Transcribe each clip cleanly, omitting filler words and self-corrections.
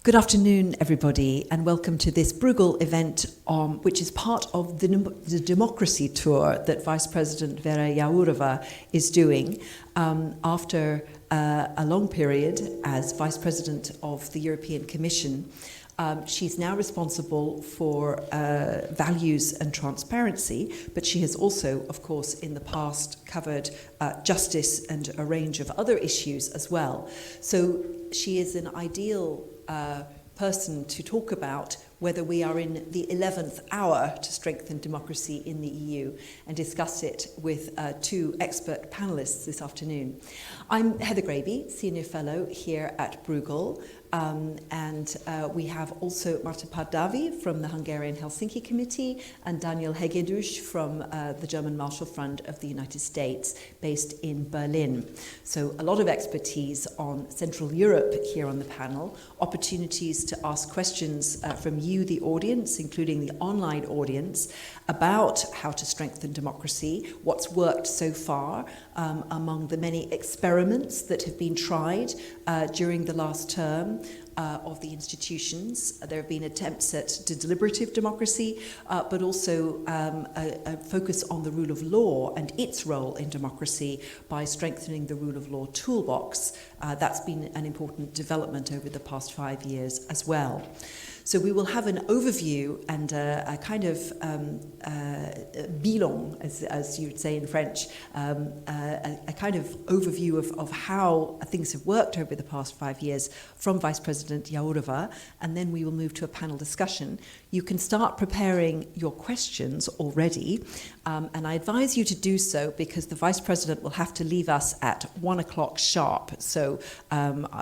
Good afternoon, everybody, and welcome to this Bruegel event, which is part of the democracy tour that Vice President Věra Jourová is doing after a long period as Vice President of the European Commission. She's now responsible for values and transparency, but she has also, of course, in the past covered justice and a range of other issues as well. So she is an ideal person to talk about whether we are in the 11th hour to strengthen democracy in the EU and discuss it with two expert panelists this afternoon. I'm Heather Graby, Senior Fellow here at Bruegel, and we have also Marta Pardavi from the Hungarian Helsinki Committee and Daniel Hegedus from the German Marshall Fund of the United States, based in Berlin. So a lot of expertise on Central Europe here on the panel, opportunities to ask questions from you, the audience, including the online audience, about how to strengthen democracy, what's worked so far among the many experiments that have been tried during the last term of the institutions. There have been attempts at deliberative democracy, but also a focus on the rule of law and its role in democracy by strengthening the rule of law toolbox. That's been an important development over the past 5 years as well. So we will have an overview and a kind of bilan, as you would say in French, a kind of overview of how things have worked over the past 5 years from Vice President Jourová, and then we will move to a panel discussion. You can start preparing your questions already, and I advise you to do so because the Vice President will have to leave us at 1 o'clock sharp. So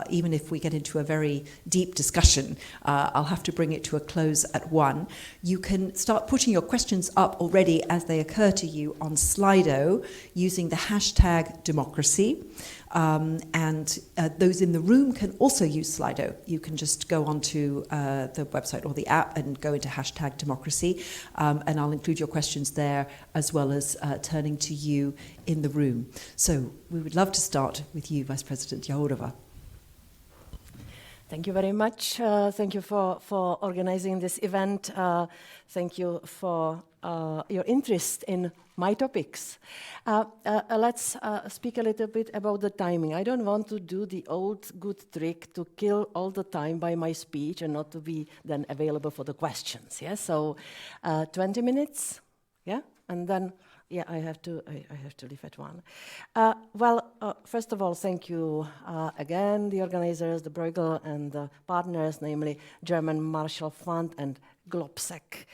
even if we get into a very deep discussion, I'll have to bring it to a close at 1. You can start putting your questions up already as they occur to you on Slido using the hashtag democracy. And those in the room can also use Slido. You can just go onto the website or the app and go into hashtag democracy, and I'll include your questions there as well as turning to you in the room. So we would love to start with you, Vice President Jourová. Thank you very much. Thank you for organizing this event. Thank you for your interest in my topics. Let's speak a little bit about the timing. I don't want to do the old good trick to kill all the time by my speech and not to be then available for the questions. Yeah, so 20 minutes. Yeah, and then. Yeah, I have to leave at 1. First of all, thank you again, the organizers, the Bruegel, and the partners, namely German Marshall Fund and Globsec.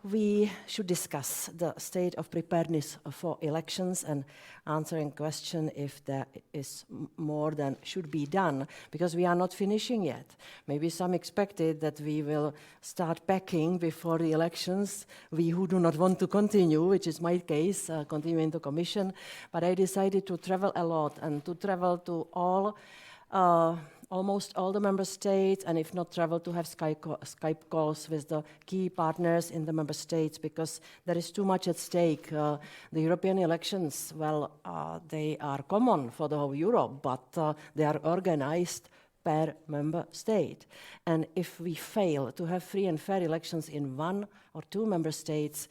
We should discuss the state of preparedness for elections and answering question if there is more than should be done, because we are not finishing yet. Maybe some expected that we will start packing before the elections, we who do not want to continue, which is my case, continuing the commission, but I decided to travel a lot and to travel to almost all the member states, and if not travel, to have Skype calls with the key partners in the member states, because there is too much at stake. The European elections, they are common for the whole Europe, but they are organized per member state. And if we fail to have free and fair elections in 1 or 2 member states,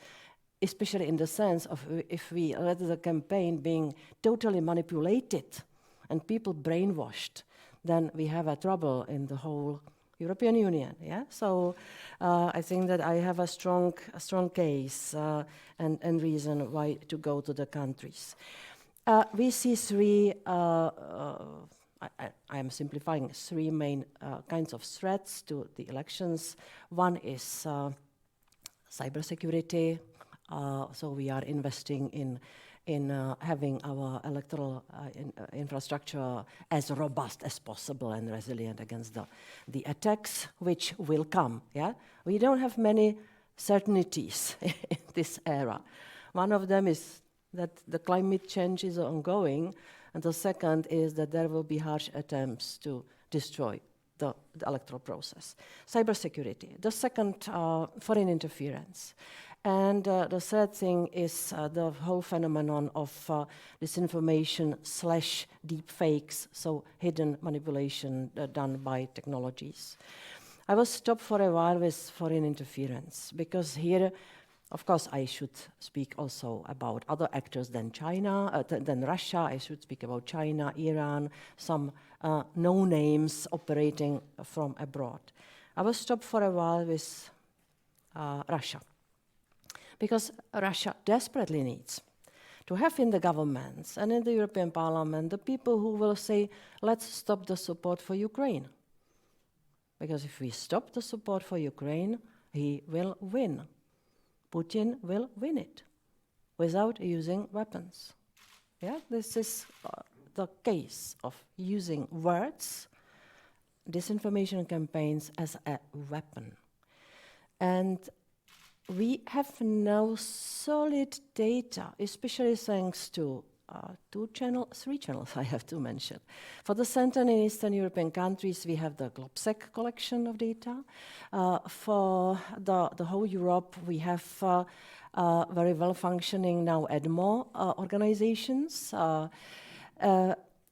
especially in the sense of if we let the campaign being totally manipulated and people brainwashed, then we have a trouble in the whole European Union. Yeah, so I think that I have a strong case and reason why to go to the countries. We see 3. I am simplifying 3 main kinds of threats to the elections. One is cybersecurity. So we are investing in having our electoral infrastructure as robust as possible and resilient against the attacks which will come. Yeah, we don't have many certainties in this era. One of them is that the climate change is ongoing, and the second is that there will be harsh attempts to destroy the electoral process. Cybersecurity. The second, foreign interference. And the third thing is the whole phenomenon of disinformation / deepfakes, so hidden manipulation done by technologies. I was stopped for a while with foreign interference, because here, of course, I should speak also about other actors than China, than Russia. I should speak about China, Iran, some no names operating from abroad. I was stopped for a while with Russia, because Russia desperately needs to have in the governments and in the European Parliament the people who will say, let's stop the support for Ukraine. Because if we stop the support for Ukraine, he will win. Putin will win it without using weapons. Yeah, this is the case of using words, disinformation campaigns as a weapon. And we have now solid data, especially thanks to three channels I have to mention. For the Central and Eastern European countries, we have the GlobSec collection of data. For the whole Europe, we have very well-functioning now EDMO organizations.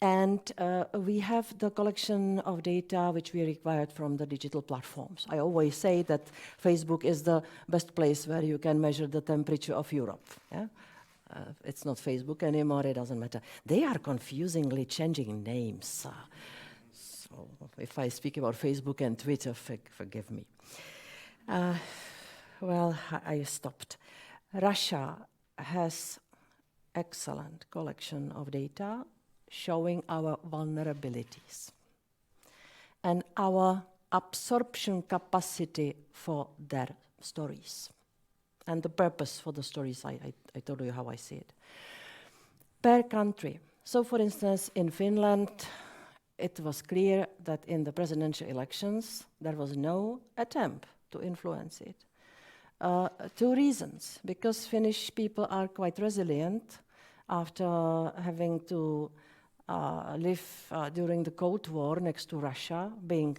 And we have the collection of data which we required from the digital platforms. I always say that Facebook is the best place where you can measure the temperature of Europe. Yeah? It's not Facebook anymore, it doesn't matter. They are confusingly changing names. So if I speak about Facebook and Twitter, forgive me. Well, I stopped. Russia has excellent collection of data showing our vulnerabilities and our absorption capacity for their stories. And the purpose for the stories, I told you how I see it. Per country. So, for instance, in Finland, it was clear that in the presidential elections, there was no attempt to influence it. Two reasons. Because Finnish people are quite resilient after having to live during the Cold War next to Russia, being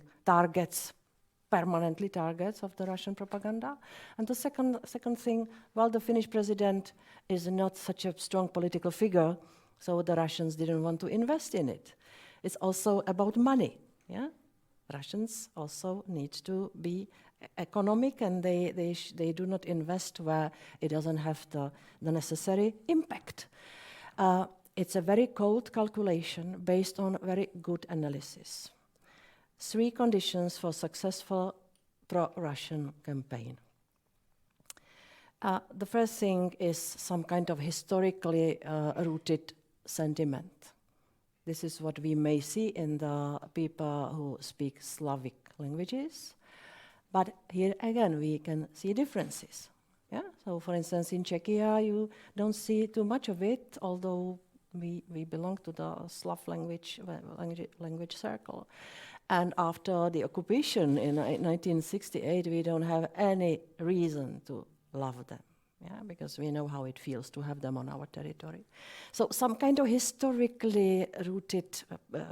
permanently targets of the Russian propaganda. And the second thing, well, the Finnish president is not such a strong political figure, so the Russians didn't want to invest in it. It's also about money. Yeah, Russians also need to be economic, and they do not invest where it doesn't have the necessary impact. It's a very cold calculation based on very good analysis. 3 conditions for successful pro-Russian campaign. The first thing is some kind of historically rooted sentiment. This is what we may see in the people who speak Slavic languages. But here again, we can see differences. Yeah? So for instance, in Czechia, you don't see too much of it, although we belong to the Slav language circle. And after the occupation in 1968, we don't have any reason to love them, yeah, because we know how it feels to have them on our territory. So some kind of historically rooted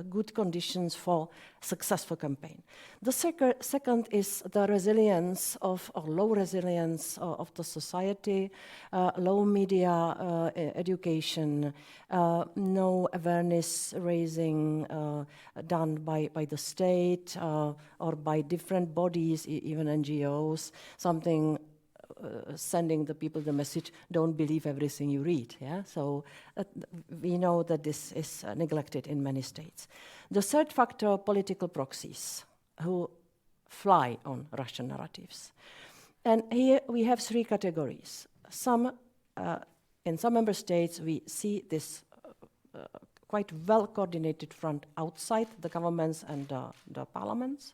good conditions for successful campaign. The second is the resilience or low resilience of the society, low media education, no awareness raising done by the state or by different bodies, even NGOs, something sending the people the message, don't believe everything you read. Yeah? So we know that this is neglected in many states. The third factor, political proxies who fly on Russian narratives. And here we have 3 categories. In some member states, we see this quite well-coordinated front outside the governments and the parliaments.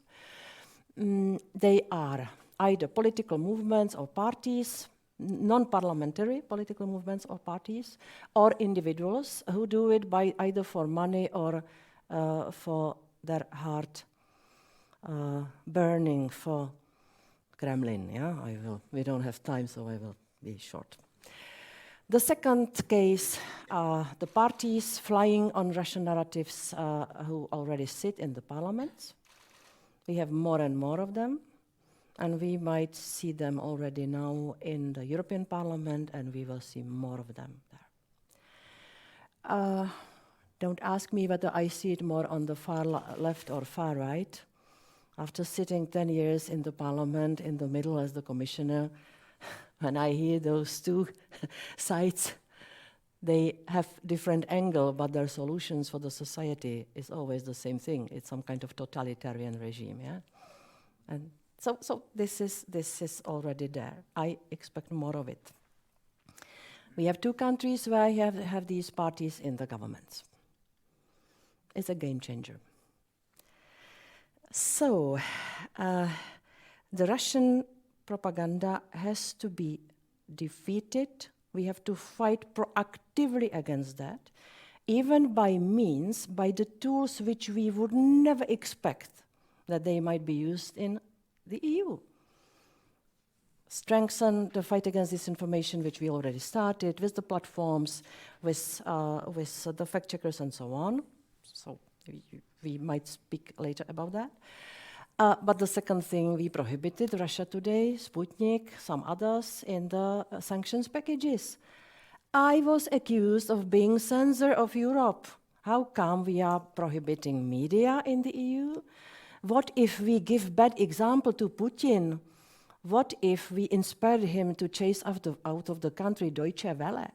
They are either political movements or parties, non-parliamentary political movements or parties, or individuals who do it by either for money or for their heart burning for Kremlin. Yeah, we don't have time, so I will be short. The second case, the parties flying on Russian narratives who already sit in the parliaments. We have more and more of them. and we might see them already now in the European Parliament, and we will see more of them there. Don't ask me whether I see it more on the far left or far right. After sitting 10 years in the Parliament, in the middle as the commissioner, when I hear those two sides, they have different angle, but their solutions for the society is always the same thing. It's some kind of totalitarian regime, yeah? And so this is already there. I expect more of it. We have two countries where you have these parties in the governments. It's a game changer. So, the Russian propaganda has to be defeated. We have to fight proactively against that, even by the tools which we would never expect that they might be used in the EU. Strengthen the fight against disinformation, which we already started, with the platforms, with the fact checkers and so on. So we might speak later about that. But the second thing, we prohibited Russia Today, Sputnik, some others in the sanctions packages. I was accused of being censor of Europe. How come we are prohibiting media in the EU? What if we give bad example to Putin? What if we inspired him to chase out of the country Deutsche Welle?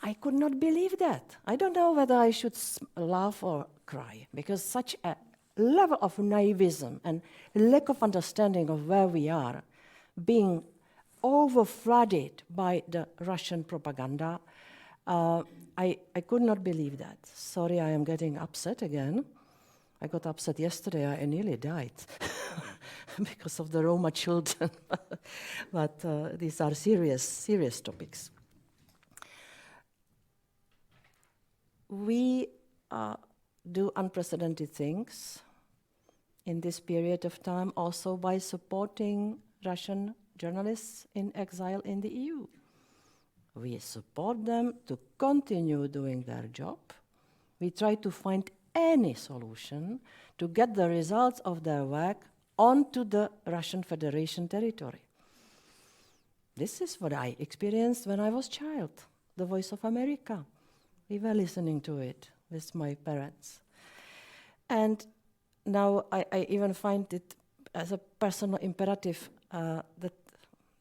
I could not believe that. I don't know whether I should laugh or cry, because such a level of naivism and lack of understanding of where we are, being overflooded by the Russian propaganda, I could not believe that. Sorry, I am getting upset again. I got upset yesterday, I nearly died because of the Roma children. But these are serious topics. We do unprecedented things in this period of time, also by supporting Russian journalists in exile in the EU. We support them to continue doing their job. We try to find any solution to get the results of their work onto the Russian Federation territory. This is what I experienced when I was a child, the Voice of America. We were listening to it with my parents. And now I even find it as a personal imperative that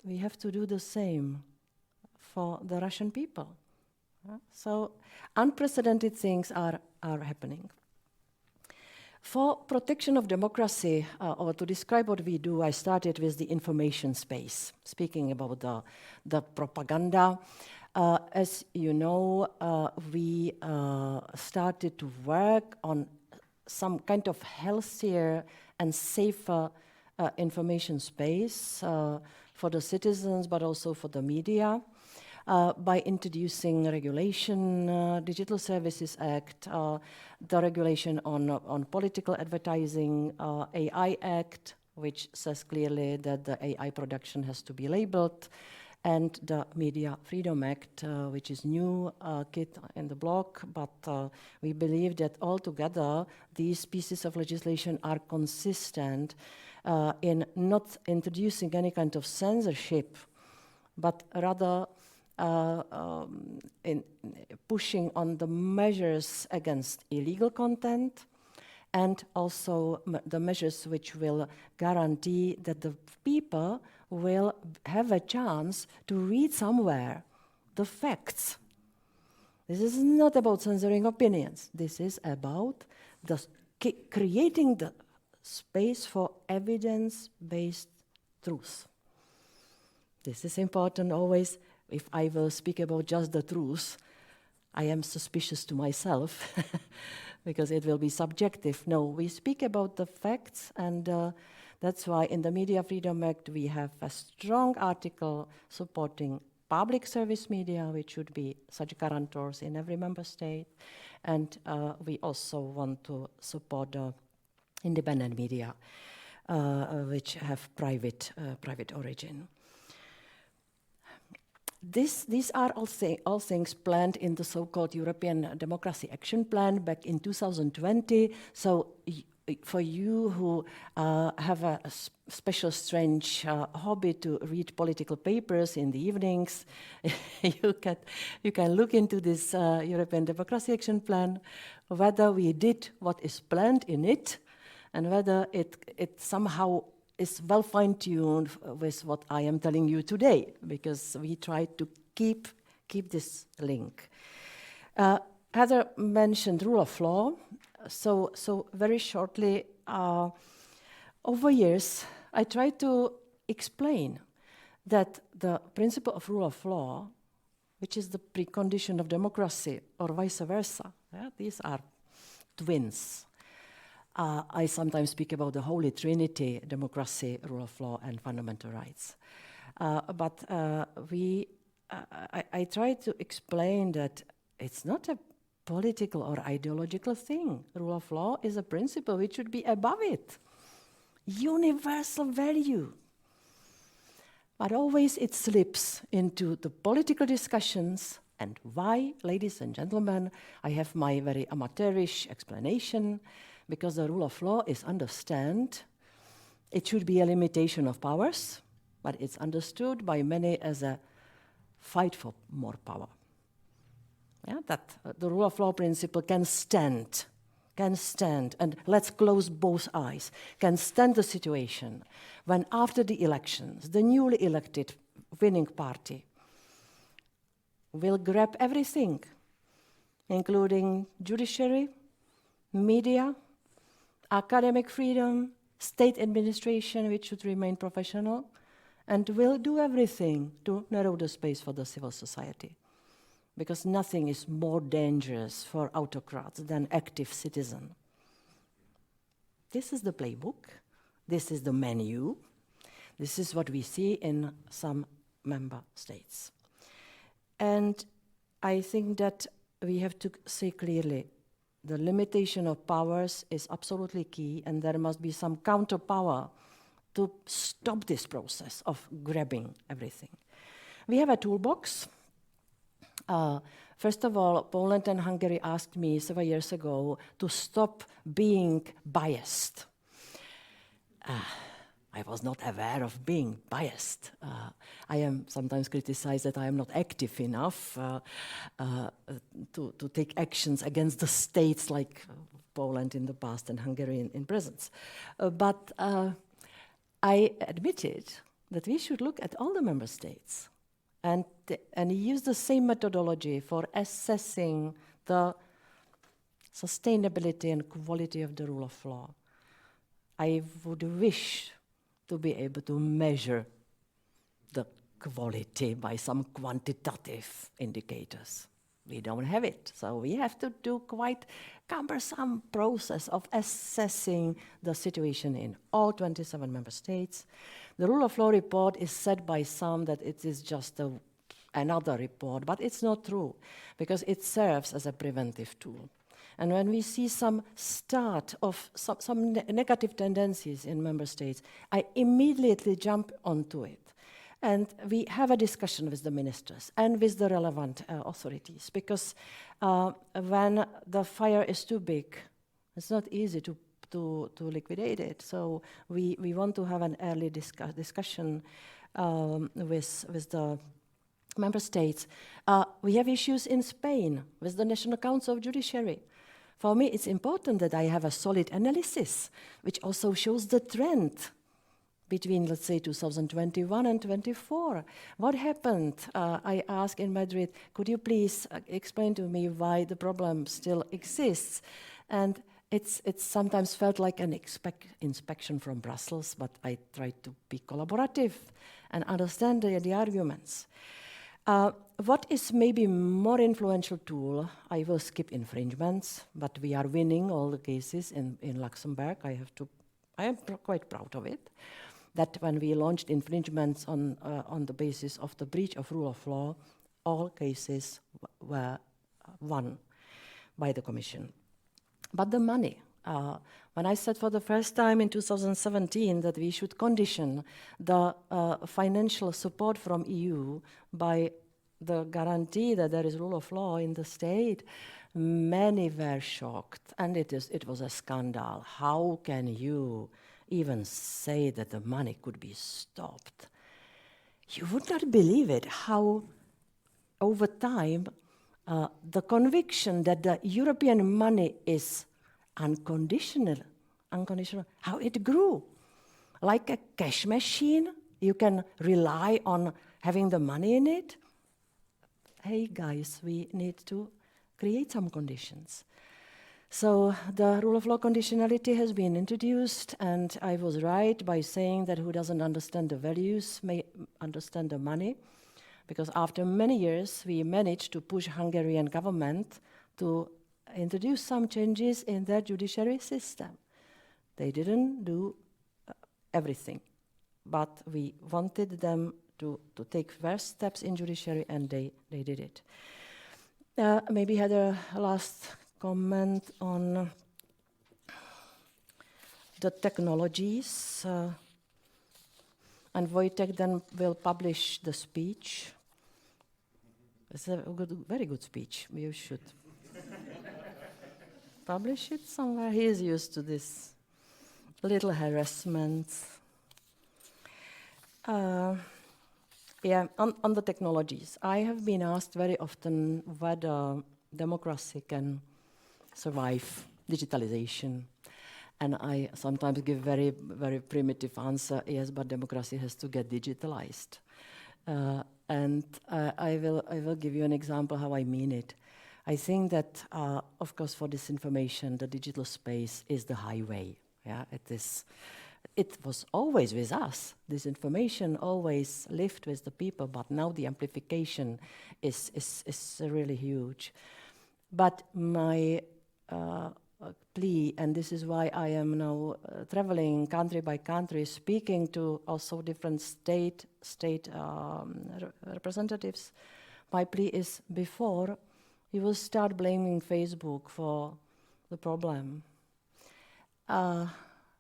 we have to do the same for the Russian people. So unprecedented things are happening. For protection of democracy, or to describe what we do, I started with the information space, speaking about the propaganda. As you know, we started to work on some kind of healthier and safer information space for the citizens, but also for the media, by introducing regulation, Digital Services Act, the regulation on political advertising, AI Act, which says clearly that the AI production has to be labeled, and the Media Freedom Act, which is new kid in the block, but we believe that altogether these pieces of legislation are consistent in not introducing any kind of censorship, but rather in pushing on the measures against illegal content, and also the measures which will guarantee that the people will have a chance to read somewhere the facts. This is not about censoring opinions. This is about creating the space for evidence-based truth. This is important always. If I will speak about just the truth, I am suspicious to myself because it will be subjective. No, we speak about the facts, and that's why in the Media Freedom Act we have a strong article supporting public service media, which should be such guarantors in every member state, and we also want to support independent media, which have private origin. These are all things planned in the so-called European Democracy Action Plan back in 2020. So for you who have a special strange hobby to read political papers in the evenings, you can look into this European Democracy Action Plan, whether we did what is planned in it, and whether it somehow is well fine-tuned with what I am telling you today, because we try to keep this link. Heather mentioned rule of law. So very shortly, over years, I tried to explain that the principle of rule of law, which is the precondition of democracy, or vice versa, these are twins. I sometimes speak about the Holy Trinity: democracy, rule of law, and fundamental rights. But I try to explain that it's not a political or ideological thing. Rule of law is a principle which should be above it. Universal value. But always it slips into the political discussions. And why, ladies and gentlemen, I have my very amateurish explanation. Because the rule of law is understood, it should be a limitation of powers, but it's understood by many as a fight for more power. That the rule of law principle can stand, and let's close both eyes, can stand the situation when after the elections, the newly elected winning party will grab everything, including judiciary, media, academic freedom, state administration, which should remain professional, and will do everything to narrow the space for the civil society. Because nothing is more dangerous for autocrats than active citizen. This is the playbook. This is the menu. This is what we see in some member states. And I think that we have to say clearly, the limitation of powers is absolutely key, and there must be some counterpower to stop this process of grabbing everything. We have a toolbox. First of all, Poland and Hungary asked me several years ago to stop being biased. I was not aware of being biased. I am sometimes criticized that I am not active enough to take actions against the states like Poland in the past and Hungary in present. But I admitted that we should look at all the member states and use the same methodology for assessing the sustainability and quality of the rule of law. I would wish to be able to measure the quality by some quantitative indicators. We don't have it, so we have to do quite cumbersome process of assessing the situation in all 27 member states. The rule of law report is said by some that it is just another report, but it's not true, because it serves as a preventive tool. And when we see some start of some negative tendencies in member states, I immediately jump onto it. And we have a discussion with the ministers and with the relevant authorities, because when the fire is too big, it's not easy to liquidate it. So we want to have an early discussion with the member states. We have issues in Spain with the National Council of Judiciary. For me, it's important that I have a solid analysis, which also shows the trend between, let's say, 2021 and 24. What happened? I asked in Madrid, could you please explain to me why the problem still exists? And it's sometimes felt like an inspection from Brussels, but I tried to be collaborative and understand the arguments. What is maybe more influential tool? I will skip infringements, but we are winning all the cases in Luxembourg. I am quite proud of it. That when we launched infringements on the basis of the breach of rule of law, all cases were won by the Commission. But the money, when I said for the first time in 2017 that we should condition the financial support from EU by the guarantee that there is rule of law in the state, many were shocked, and it was a scandal. How can you even say that the money could be stopped? You would not believe it, how over time the conviction that the European money is unconditional, how it grew. Like a cash machine, you can rely on having the money in it. Hey guys, we need to create some conditions. So the rule of law conditionality has been introduced, and I was right by saying that who doesn't understand the values may understand the money, because after many years we managed to push Hungarian government to introduce some changes in their judiciary system. They didn't do everything, but we wanted them to take first steps in judiciary, and they did it. Maybe had a last comment on the technologies, and Wojtek then will publish the speech. It's a very good speech. You should publish it somewhere. He is used to this little harassment. Yeah, on the technologies, I have been asked very often whether democracy can survive digitalization. And I sometimes give very, very primitive answer, yes, but democracy has to get digitalized. And I will give you an example how I mean it. I think that, of course, for disinformation, the digital space is the highway. Yeah, it was always with us. This information always lived with the people, but now the amplification is really huge. But my plea, and this is why I am now traveling country by country, speaking to also different state representatives, my plea is before you will start blaming Facebook for the problem,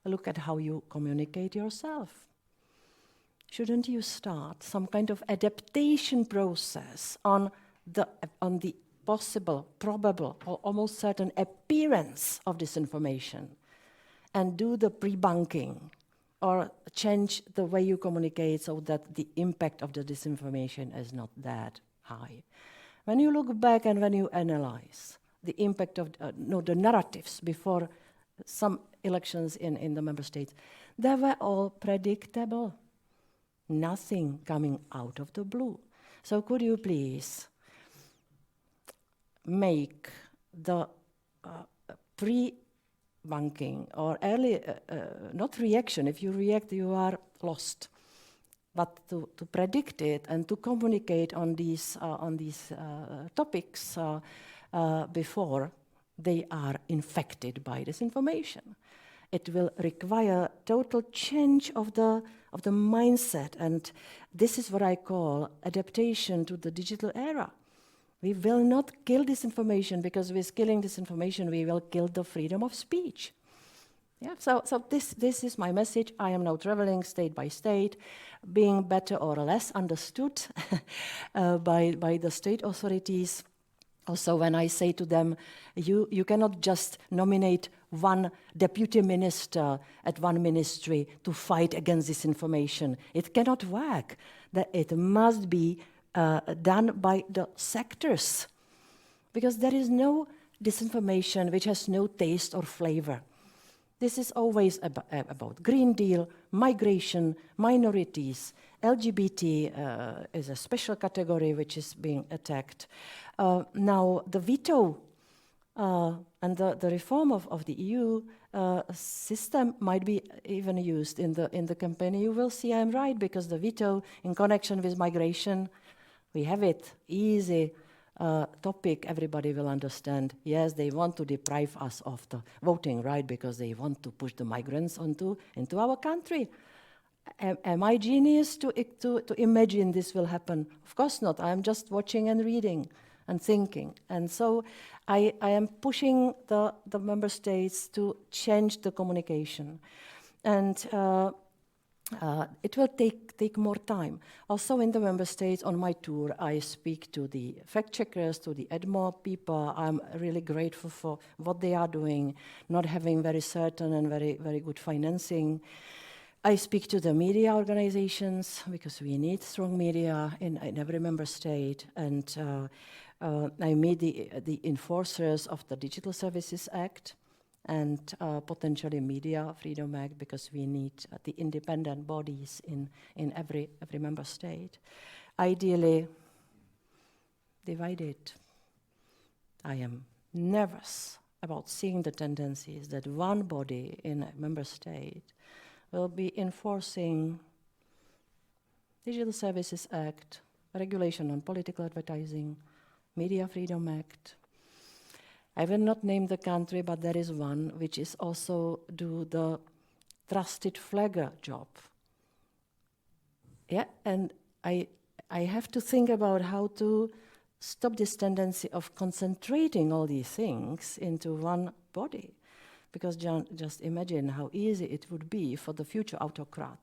look at how you communicate yourself. Shouldn't you start some kind of adaptation process on the possible, probable, or almost certain appearance of disinformation, and do the pre-bunking, or change the way you communicate so that the impact of the disinformation is not that high? When you look back and when you analyze the impact of the narratives before some elections in the member states, they were all predictable. Nothing coming out of the blue. So could you please make the pre-bunking or early, not reaction. If you react, you are lost. But to predict it and to communicate on these topics before they are infected by this information. It will require total change of the mindset, and this is what I call adaptation to the digital era. We will not kill disinformation, because with killing disinformation, we will kill the freedom of speech. Yeah, so this is my message. I am now traveling state by state, being better or less understood by the state authorities. Also, when I say to them, you cannot just nominate one deputy minister at one ministry to fight against disinformation. It cannot work. That it must be done by the sectors, because there is no disinformation which has no taste or flavor. This is always about Green Deal, migration, minorities. LGBT is a special category which is being attacked. Now the veto and the reform of the EU system might be even used in the campaign. You will see I'm right, because the veto in connection with migration, we have it easy topic. Everybody will understand. Yes, they want to deprive us of the voting right because they want to push the migrants into our country. Am I genius to imagine this will happen? Of course not. I am just watching and reading and thinking. And so I am pushing the member states to change the communication. And It will take more time. Also in the member states on my tour, I speak to the fact checkers, to the EDMO people. I'm really grateful for what they are doing, not having very certain and very good financing. I speak to the media organizations because we need strong media in every member state, and I meet the enforcers of the Digital Services Act and potentially Media Freedom Act, because we need the independent bodies in every member state. Ideally divided. I am nervous about seeing the tendencies that one body in a member state will be enforcing Digital Services Act, Regulation on Political Advertising, Media Freedom Act. I will not name the country, but there is one which is also do the trusted flagger job. Yeah, and I have to think about how to stop this tendency of concentrating all these things into one body. Because just imagine how easy it would be for the future autocrat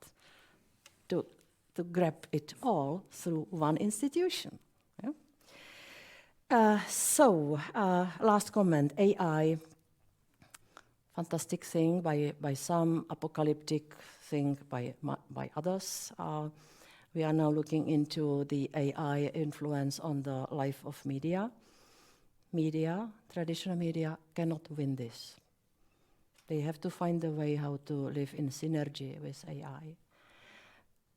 to grab it all through one institution. Yeah? Last comment, AI, fantastic thing by some, apocalyptic thing by others. We are now looking into the AI influence on the life of media. Traditional media cannot win this. They have to find a way how to live in synergy with AI.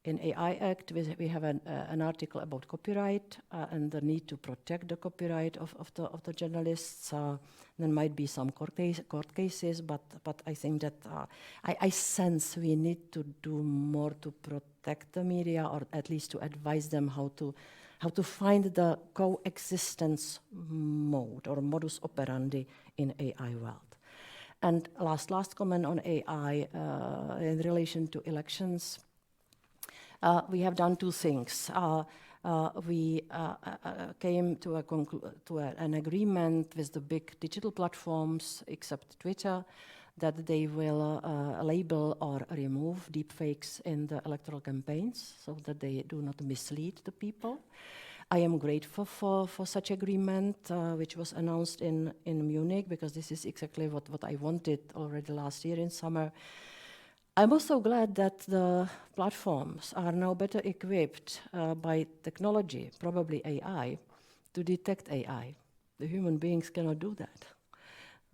In AI Act, we have an article about copyright and the need to protect the copyright of the journalists. There might be some court cases, but I think that I sense we need to do more to protect the media, or at least to advise them how to find the coexistence mode or modus operandi in AI world. And last comment on AI in relation to elections. We have done two things. We came to an agreement with the big digital platforms, except Twitter, that they will label or remove deepfakes in the electoral campaigns so that they do not mislead the people. I am grateful for such agreement, which was announced in Munich, because this is exactly what I wanted already last year in summer. I'm also glad that the platforms are now better equipped by technology, probably AI, to detect AI. The human beings cannot do that.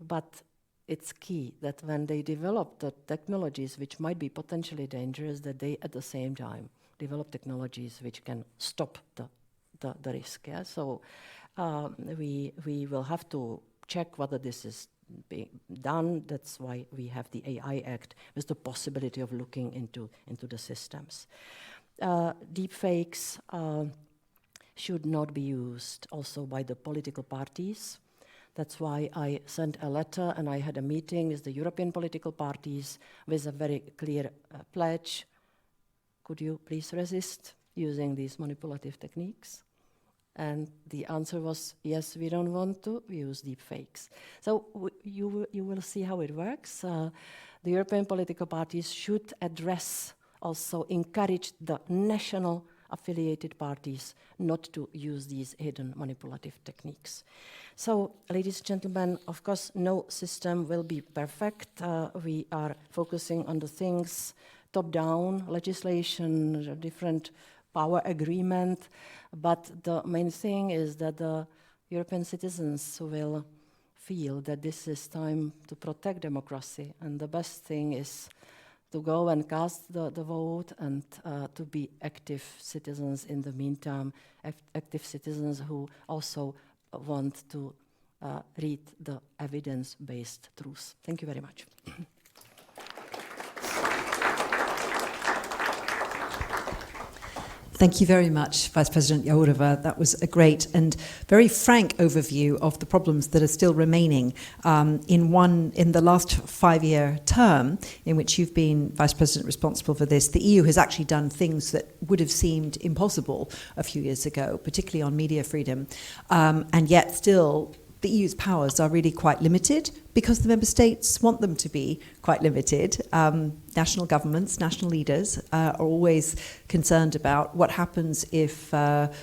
But it's key that when they develop the technologies which might be potentially dangerous, that they at the same time develop technologies which can stop the risk. Yeah? So we will have to check whether this is being done. That's why we have the AI Act with the possibility of looking into the systems. Deepfakes should not be used also by the political parties. That's why I sent a letter and I had a meeting with the European political parties with a very clear pledge. Could you please resist using these manipulative techniques? And the answer was, yes, we don't want to use deepfakes. So you will see how it works. The European political parties should address, also encourage the national affiliated parties not to use these hidden manipulative techniques. So, ladies and gentlemen, of course, no system will be perfect. We are focusing on the things top-down, legislation, different power agreement, but the main thing is that the European citizens will feel that this is time to protect democracy, and the best thing is to go and cast the vote and to be active citizens in the meantime, active citizens who also want to read the evidence-based truth. Thank you very much. Thank you very much, Vice President Jourová. That was a great and very frank overview of the problems that are still remaining in the last 5-year term in which you've been Vice President responsible for this. The EU has actually done things that would have seemed impossible a few years ago, particularly on media freedom, and yet still the EU's powers are really quite limited because the member states want them to be quite limited. National governments, national leaders are always concerned about what happens if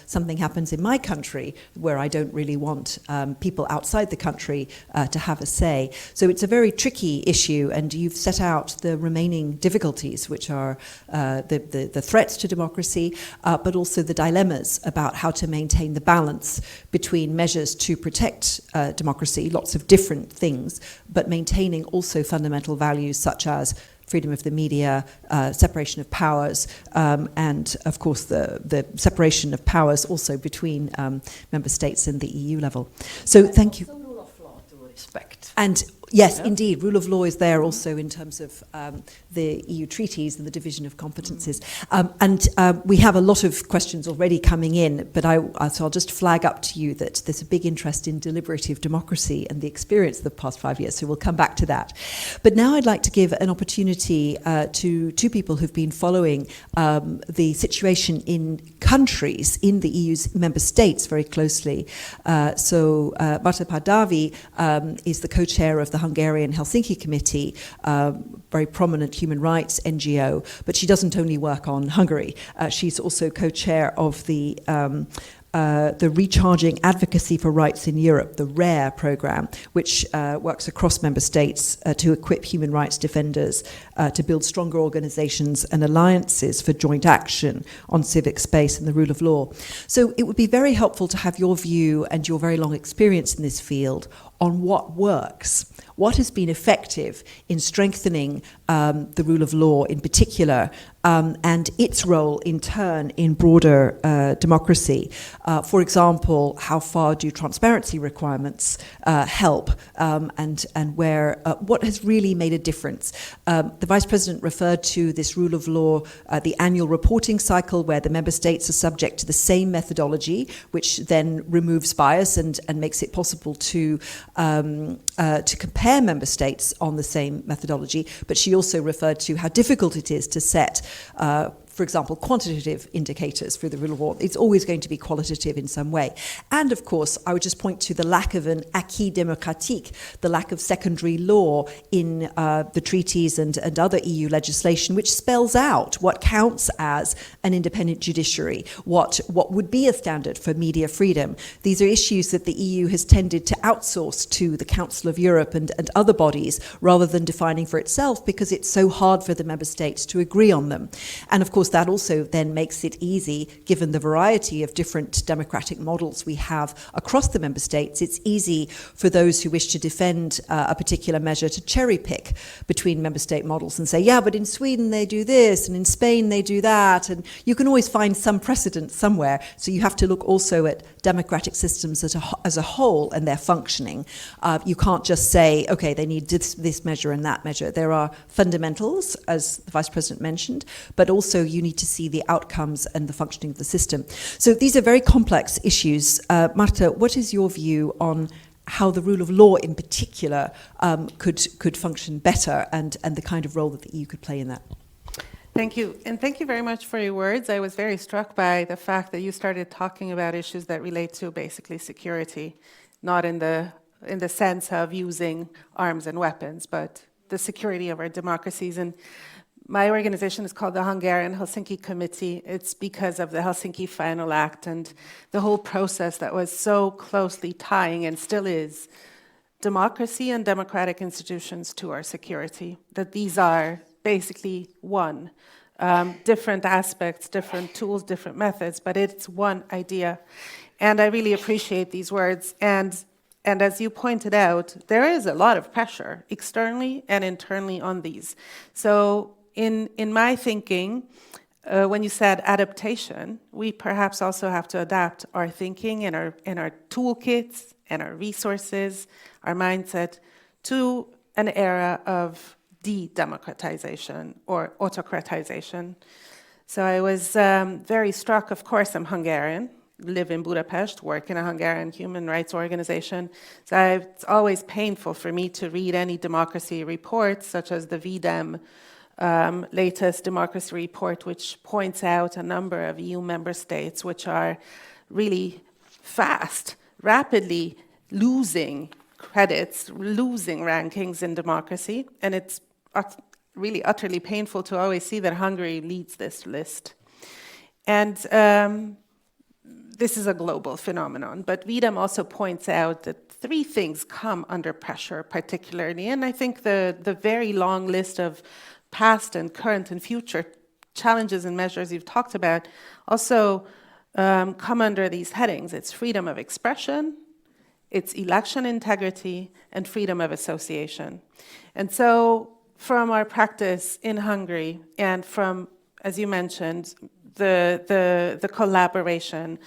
something happens in my country where I don't really want people outside the country to have a say. So it's a very tricky issue, and you've set out the remaining difficulties, which are the threats to democracy, but also the dilemmas about how to maintain the balance between measures to protect democracy, lots of different things, but maintaining also fundamental values such as freedom of the media, separation of powers, and of course the separation of powers also between member states and the EU level. So thank you. Rule of law to respect. And yes, indeed, rule of law is there also in terms of the EU treaties and the division of competences. And we have a lot of questions already coming in, but so I'll just flag up to you that there's a big interest in deliberative democracy and the experience of the past 5 years, so we'll come back to that. But now I'd like to give an opportunity to two people who've been following the situation in countries, in the EU's member states very closely. So Marta Pardavi is the co-chair of the Hungarian Helsinki Committee, very prominent human rights NGO, but she doesn't only work on Hungary. She's also co-chair of the Recharging Advocacy for Rights in Europe, the RARE program, which works across member states to equip human rights defenders to build stronger organizations and alliances for joint action on civic space and the rule of law. So it would be very helpful to have your view and your very long experience in this field on what works. What has been effective in strengthening the rule of law in particular, and its role in turn in broader democracy? For example, how far do transparency requirements help, and where what has really made a difference? The Vice President referred to this rule of law, the annual reporting cycle, where the member states are subject to the same methodology, which then removes bias and makes it possible to compare member states on the same methodology. But she also referred to how difficult it is to set for example, quantitative indicators for the rule of law. It's always going to be qualitative in some way. And of course, I would just point to the lack of an acquis démocratique, the lack of secondary law in the treaties and other EU legislation, which spells out what counts as an independent judiciary, what would be a standard for media freedom. These are issues that the EU has tended to outsource to the Council of Europe and other bodies rather than defining for itself, because it's so hard for the member states to agree on them. And of course, that also then makes it easy, given the variety of different democratic models we have across the member states, it's easy for those who wish to defend a particular measure to cherry pick between member state models and say, yeah, but in Sweden they do this, and in Spain they do that, and you can always find some precedent somewhere. So you have to look also at democratic systems as a whole and their functioning. You can't just say, okay, they need this measure and that measure. There are fundamentals, as the Vice President mentioned, but also you need to see the outcomes and the functioning of the system. So these are very complex issues. Marta, what is your view on how the rule of law in particular could function better, and the kind of role that the EU could play in that? Thank you. And thank you very much for your words. I was very struck by the fact that you started talking about issues that relate to basically security, not in the sense of using arms and weapons, but the security of our democracies. And my organization is called the Hungarian Helsinki Committee. It's because of the Helsinki Final Act and the whole process that was so closely tying, and still is, democracy and democratic institutions to our security. That these are basically one. Different aspects, different tools, different methods, but it's one idea. And I really appreciate these words. And as you pointed out, there is a lot of pressure externally and internally on these. So in my thinking, when you said adaptation, we perhaps also have to adapt our thinking and our toolkits and our resources, our mindset, to an era of de-democratization or autocratization. So I was very struck. Of course, I'm Hungarian, live in Budapest, work in a Hungarian human rights organization. So it's always painful for me to read any democracy reports, such as the VDEM latest democracy report, which points out a number of EU member states which are really rapidly losing credits, losing rankings in democracy, and it's really utterly painful to always see that Hungary leads this list. And this is a global phenomenon, but Vidam also points out that 3 things come under pressure particularly, and I think the very long list of past and current and future challenges and measures you've talked about also come under these headings. It's freedom of expression, it's election integrity, and freedom of association. And so from our practice in Hungary and from, as you mentioned, the collaboration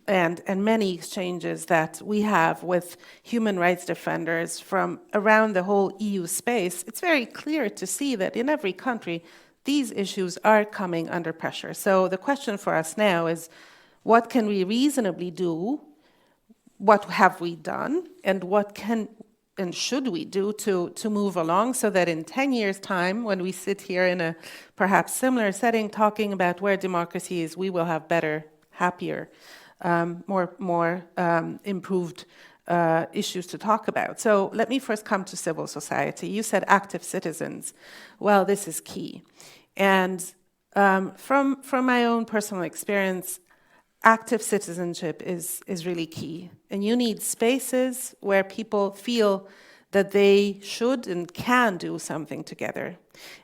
and many exchanges that we have with human rights defenders from around the whole EU space, it's very clear to see that in every country, these issues are coming under pressure. So the question for us now is, what can we reasonably do? What have we done? And what can and should we do to move along so that in 10 years' time, when we sit here in a perhaps similar setting talking about where democracy is, we will have better, happier, more improved issues to talk about. So let me first come to civil society. You said active citizens. Well, this is key. And from my own personal experience, active citizenship is really key. And you need spaces where people feel that they should and can do something together.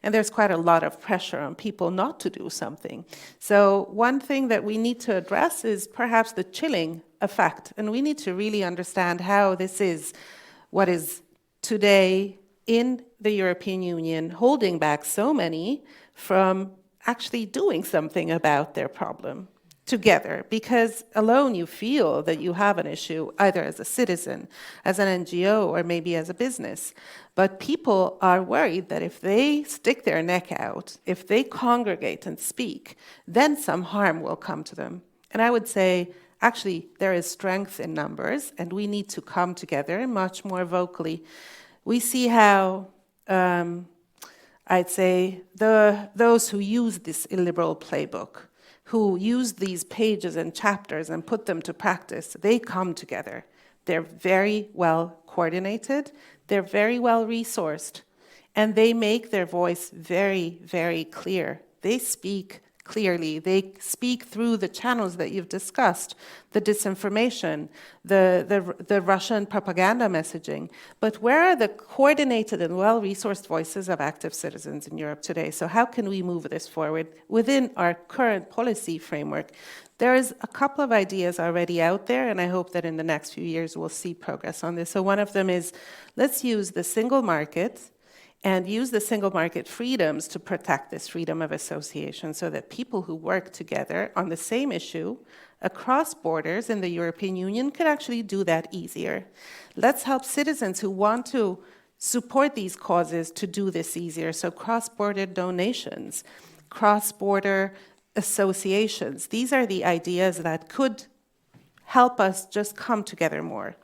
And there's quite a lot of pressure on people not to do something. So one thing that we need to address is perhaps the chilling effect. And we need to really understand how this is what is today in the European Union holding back so many from actually doing something about their problem together, because alone you feel that you have an issue, either as a citizen, as an NGO, or maybe as a business. But people are worried that if they stick their neck out, if they congregate and speak, then some harm will come to them. And I would say, actually, there is strength in numbers, and we need to come together much more vocally. We see how, I'd say, those who use this illiberal playbook, who use these pages and chapters and put them to practice, they come together. They're very well coordinated, they're very well resourced, and they make their voice very, very clear. They speak clearly, they speak through the channels that you've discussed, the disinformation, the Russian propaganda messaging. But where are the coordinated and well-resourced voices of active citizens in Europe today? So how can we move this forward within our current policy framework? There is a couple of ideas already out there, and I hope that in the next few years we'll see progress on this. So one of them is, let's use the single market and use the single market freedoms to protect this freedom of association so that people who work together on the same issue across borders in the European Union can actually do that easier. Let's help citizens who want to support these causes to do this easier. So cross-border donations, cross-border associations, these are the ideas that could help us just come together more.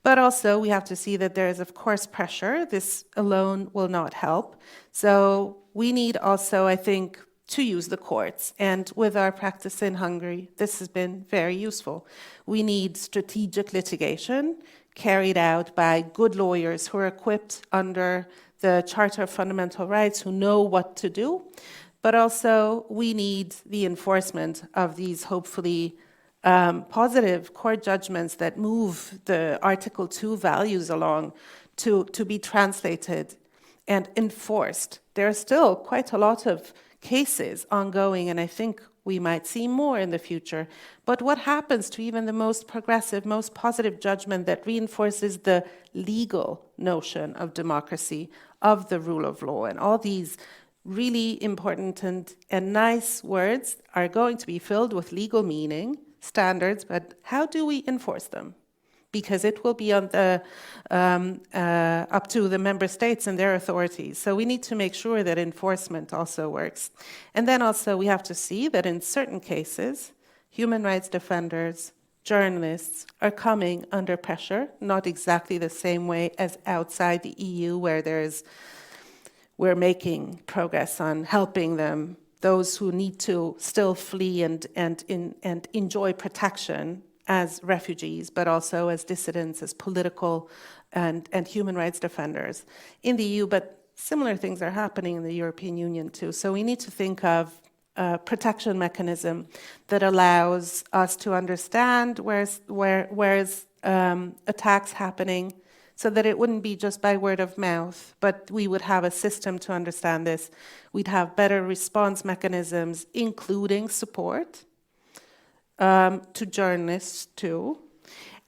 But also, we have to see that there is, of course, pressure. This alone will not help. So we need also, I think, to use the courts. And with our practice in Hungary, this has been very useful. We need strategic litigation carried out by good lawyers who are equipped under the Charter of Fundamental Rights, who know what to do. But also, we need the enforcement of these, hopefully, positive court judgments that move the Article 2 values along to be translated and enforced. There are still quite a lot of cases ongoing, and I think we might see more in the future. But what happens to even the most progressive, most positive judgment that reinforces the legal notion of democracy, of the rule of law, and all these really important and nice words are going to be filled with legal meaning, standards, but how do we enforce them? Because it will be on the up to the member states and their authorities. So we need to make sure that enforcement also works. And then also we have to see that in certain cases, human rights defenders, journalists are coming under pressure, not exactly the same way as outside the EU, where we're making progress on helping them. Those who need to still flee and enjoy protection as refugees, but also as dissidents, as political and human rights defenders in the EU. But similar things are happening in the European Union too. So we need to think of a protection mechanism that allows us to understand where's attacks happening, so that it wouldn't be just by word of mouth, but we would have a system to understand this. We'd have better response mechanisms, including support to journalists too.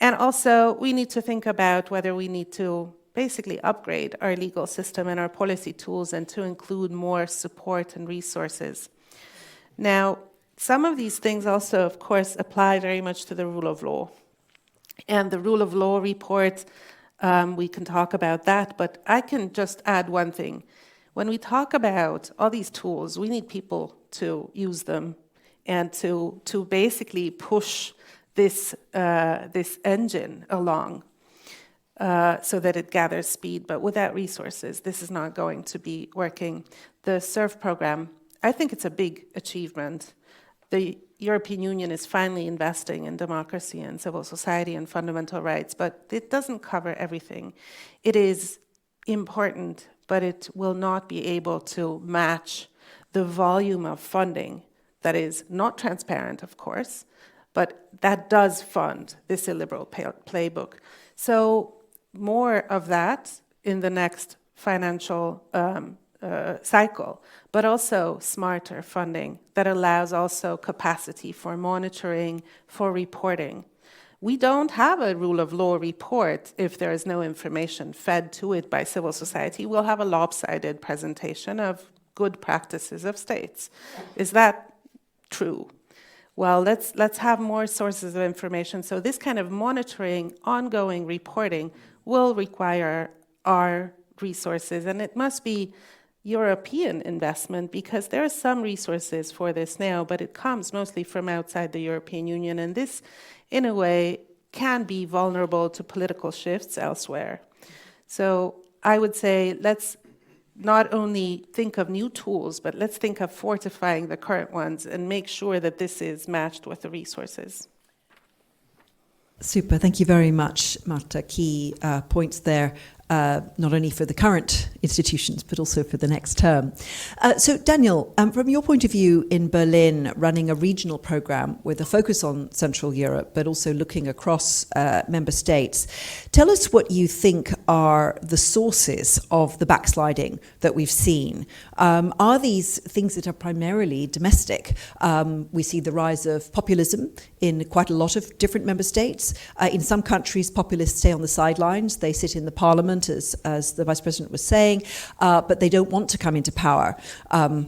And also, we need to think about whether we need to basically upgrade our legal system and our policy tools and to include more support and resources. Now, some of these things also, of course, apply very much to the rule of law. And the rule of law report, we can talk about that, but I can just add one thing. When we talk about all these tools, we need people to use them and to basically push this engine along so that it gathers speed. But without resources, this is not going to be working. The SURF program, I think it's a big achievement. The European Union is finally investing in democracy and civil society and fundamental rights, but it doesn't cover everything. It is important, but it will not be able to match the volume of funding that is not transparent, of course, but that does fund this illiberal playbook. So more of that in the next financial cycle, but also smarter funding that allows also capacity for monitoring, for reporting. We don't have a rule of law report if there is no information fed to it by civil society. We'll have a lopsided presentation of good practices of states. Is that true? Well, let's have more sources of information. So this kind of monitoring, ongoing reporting will require our resources, and it must be European investment, because there are some resources for this now, but it comes mostly from outside the European Union, and this, in a way, can be vulnerable to political shifts elsewhere. So I would say let's not only think of new tools, but let's think of fortifying the current ones and make sure that this is matched with the resources. Super. Thank you very much, Marta. Key points there, not only for the current institutions, but also for the next term. So, Daniel, from your point of view in Berlin, running a regional program with a focus on Central Europe, but also looking across member states, tell us what you think are the sources of the backsliding that we've seen. Are these things that are primarily domestic? We see the rise of populism in quite a lot of different member states. In some countries, populists stay on the sidelines. They sit in the parliament, as the Vice President was saying, but they don't want to come into power.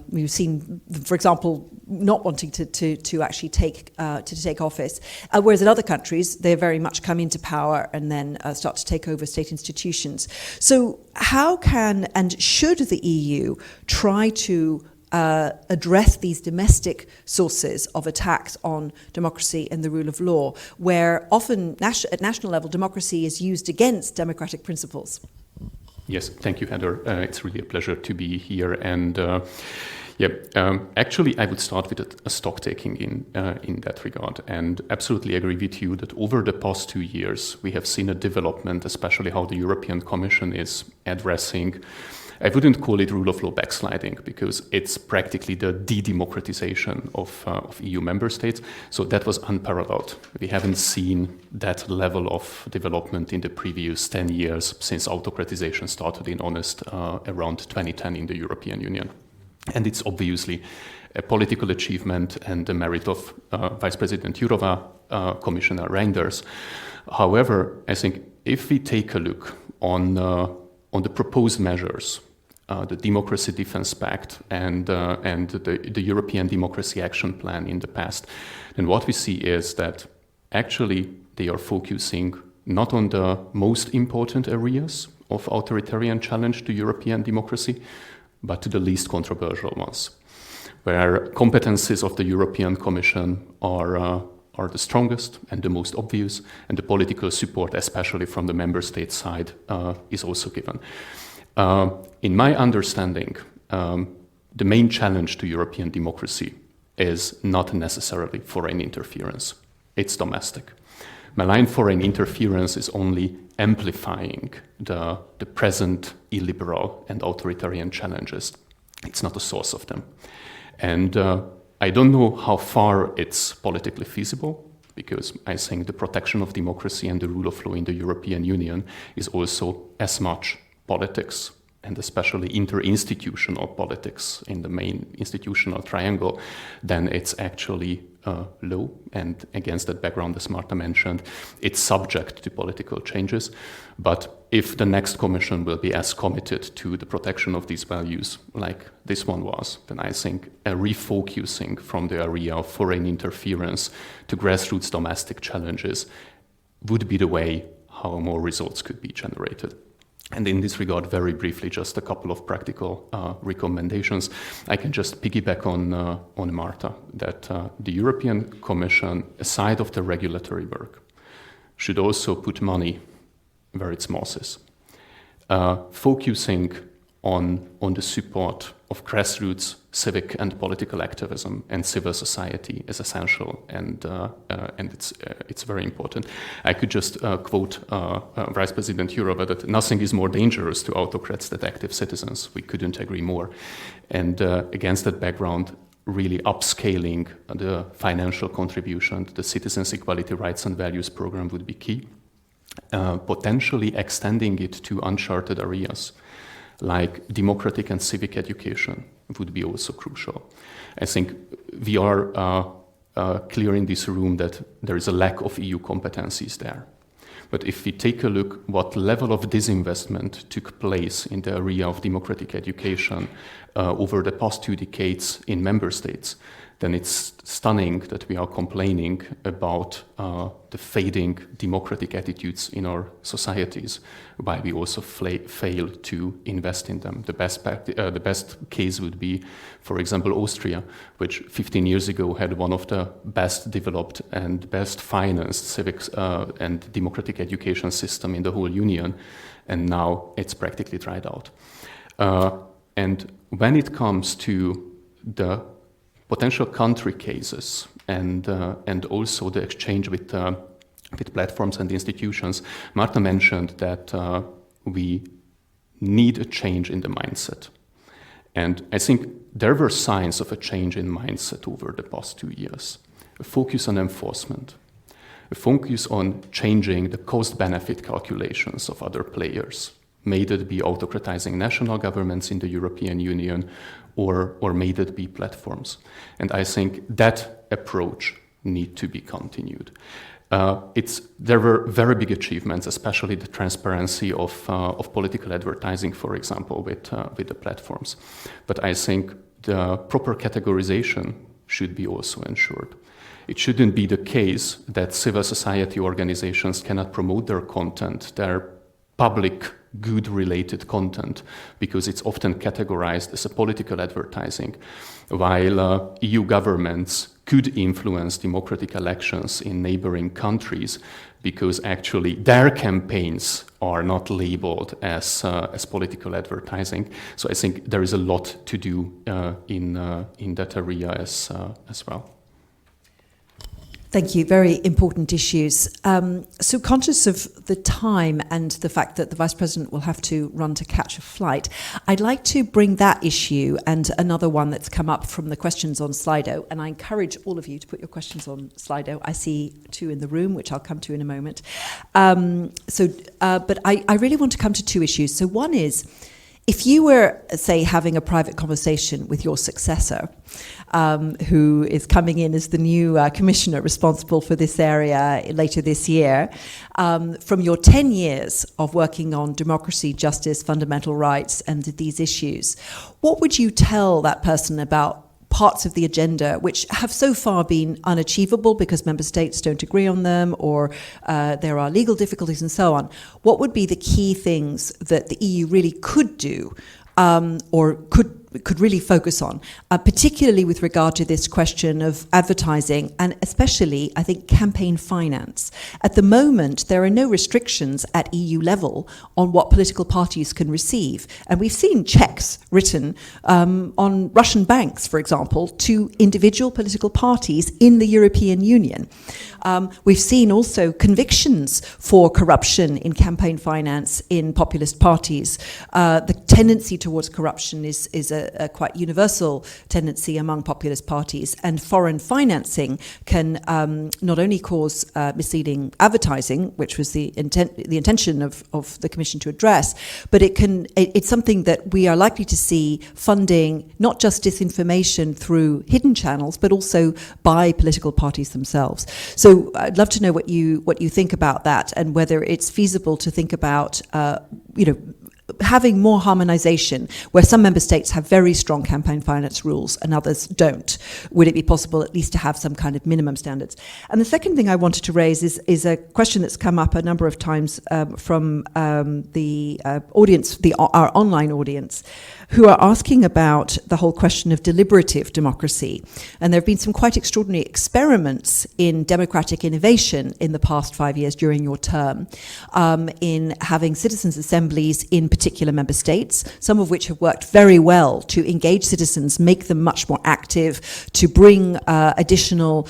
We've seen, for example, not wanting to actually take office, whereas in other countries, they very much come into power and then start to take over state institutions. So how can and should the EU try to address these domestic sources of attacks on democracy and the rule of law, where often at national level democracy is used against democratic principles? Yes, thank you, Heather. It's really a pleasure to be here. And actually, I would start with a stock taking in that regard, and absolutely agree with you that over the past 2 years, we have seen a development, especially how the European Commission is addressing, I wouldn't call it rule of law backsliding, because it's practically the de-democratization of EU member states. So that was unparalleled. We haven't seen that level of development in the previous 10 years since autocratization started in earnest around 2010 in the European Union. And it's obviously a political achievement and the merit of Vice President Jourová, Commissioner Reinders. However, I think if we take a look on the proposed measures, the Democracy Defense Pact and the European Democracy Action Plan in the past, then what we see is that actually they are focusing not on the most important areas of authoritarian challenge to European democracy, but to the least controversial ones, where competencies of the European Commission are the strongest and the most obvious, and the political support, especially from the member state side, is also given. In my understanding, the main challenge to European democracy is not necessarily foreign interference. It's domestic. Malign foreign interference is only amplifying the present illiberal and authoritarian challenges. It's not a source of them. And I don't know how far it's politically feasible, because I think the protection of democracy and the rule of law in the European Union is also as much politics, and especially interinstitutional politics in the main institutional triangle, than it's actually law. And against that background, as Marta mentioned, it's subject to political changes. But if the next commission will be as committed to the protection of these values like this one was, then I think a refocusing from the area of foreign interference to grassroots domestic challenges would be the way how more results could be generated. And in this regard, very briefly, just a couple of practical recommendations. I can just piggyback on Marta, that the European Commission, aside of the regulatory work, should also put money where its mouth is, focusing on the support of grassroots civic and political activism and civil society is essential, and it's very important. I could just quote Vice President Jourová that nothing is more dangerous to autocrats than active citizens. We couldn't agree more. And against that background, really upscaling the financial contribution to the Citizens' Equality, Rights and Values program would be key. Potentially extending it to uncharted areas like democratic and civic education would be also crucial. I think we are clear in this room that there is a lack of EU competencies there. But if we take a look what level of disinvestment took place in the area of democratic education over the past 2 decades in member states, then it's stunning that we are complaining about the fading democratic attitudes in our societies, while we also fail to invest in them. The best case would be, for example, Austria, which 15 years ago had one of the best developed and best financed civics and democratic education system in the whole union, and now it's practically dried out. And when it comes to the potential country cases and also the exchange with platforms and institutions, Marta mentioned that we need a change in the mindset. And I think there were signs of a change in mindset over the past 2 years. A focus on enforcement, a focus on changing the cost-benefit calculations of other players, may it be autocratizing national governments in the European Union or may it be platforms. And I think that approach needs to be continued. There were very big achievements, especially the transparency of political advertising, for example, with the platforms. But I think the proper categorization should be also ensured. It shouldn't be the case that civil society organizations cannot promote their content, their public good-related content, because it's often categorized as a political advertising, while EU governments could influence democratic elections in neighboring countries because actually their campaigns are not labeled as political advertising. So I think there is a lot to do in that area as well. Thank you. Very important issues. So conscious of the time and the fact that the Vice President will have to run to catch a flight, I'd like to bring that issue and another one that's come up from the questions on Slido, and I encourage all of you to put your questions on Slido. I see 2 in the room, which I'll come to in a moment. But I really want to come to 2 issues. So one is, if you were, say, having a private conversation with your successor, who is coming in as the new commissioner responsible for this area later this year, from your 10 years of working on democracy, justice, fundamental rights, and these issues, what would you tell that person about parts of the agenda which have so far been unachievable because member states don't agree on them, or there are legal difficulties and so on? What would be the key things that the EU really could do or could could really focus on, particularly with regard to this question of advertising and especially, I think, campaign finance. At the moment, there are no restrictions at EU level on what political parties can receive. And we've seen checks written on Russian banks, for example, to individual political parties in the European Union. We've seen also convictions for corruption in campaign finance in populist parties. The tendency towards corruption is a quite universal tendency among populist parties, and foreign financing can not only cause misleading advertising, which was the intention of the Commission to address, but it's something that we are likely to see funding not just disinformation through hidden channels, but also by political parties themselves. So I'd love to know what you think about that, and whether it's feasible to think about having more harmonization, where some member states have very strong campaign finance rules and others don't. Would it be possible at least to have some kind of minimum standards? And the second thing I wanted to raise is a question that's come up a number of times from the audience, our online audience, who are asking about the whole question of deliberative democracy. And there have been some quite extraordinary experiments in democratic innovation in the past 5 years during your term, in having citizens' assemblies in particular member states, some of which have worked very well to engage citizens, make them much more active, to bring additional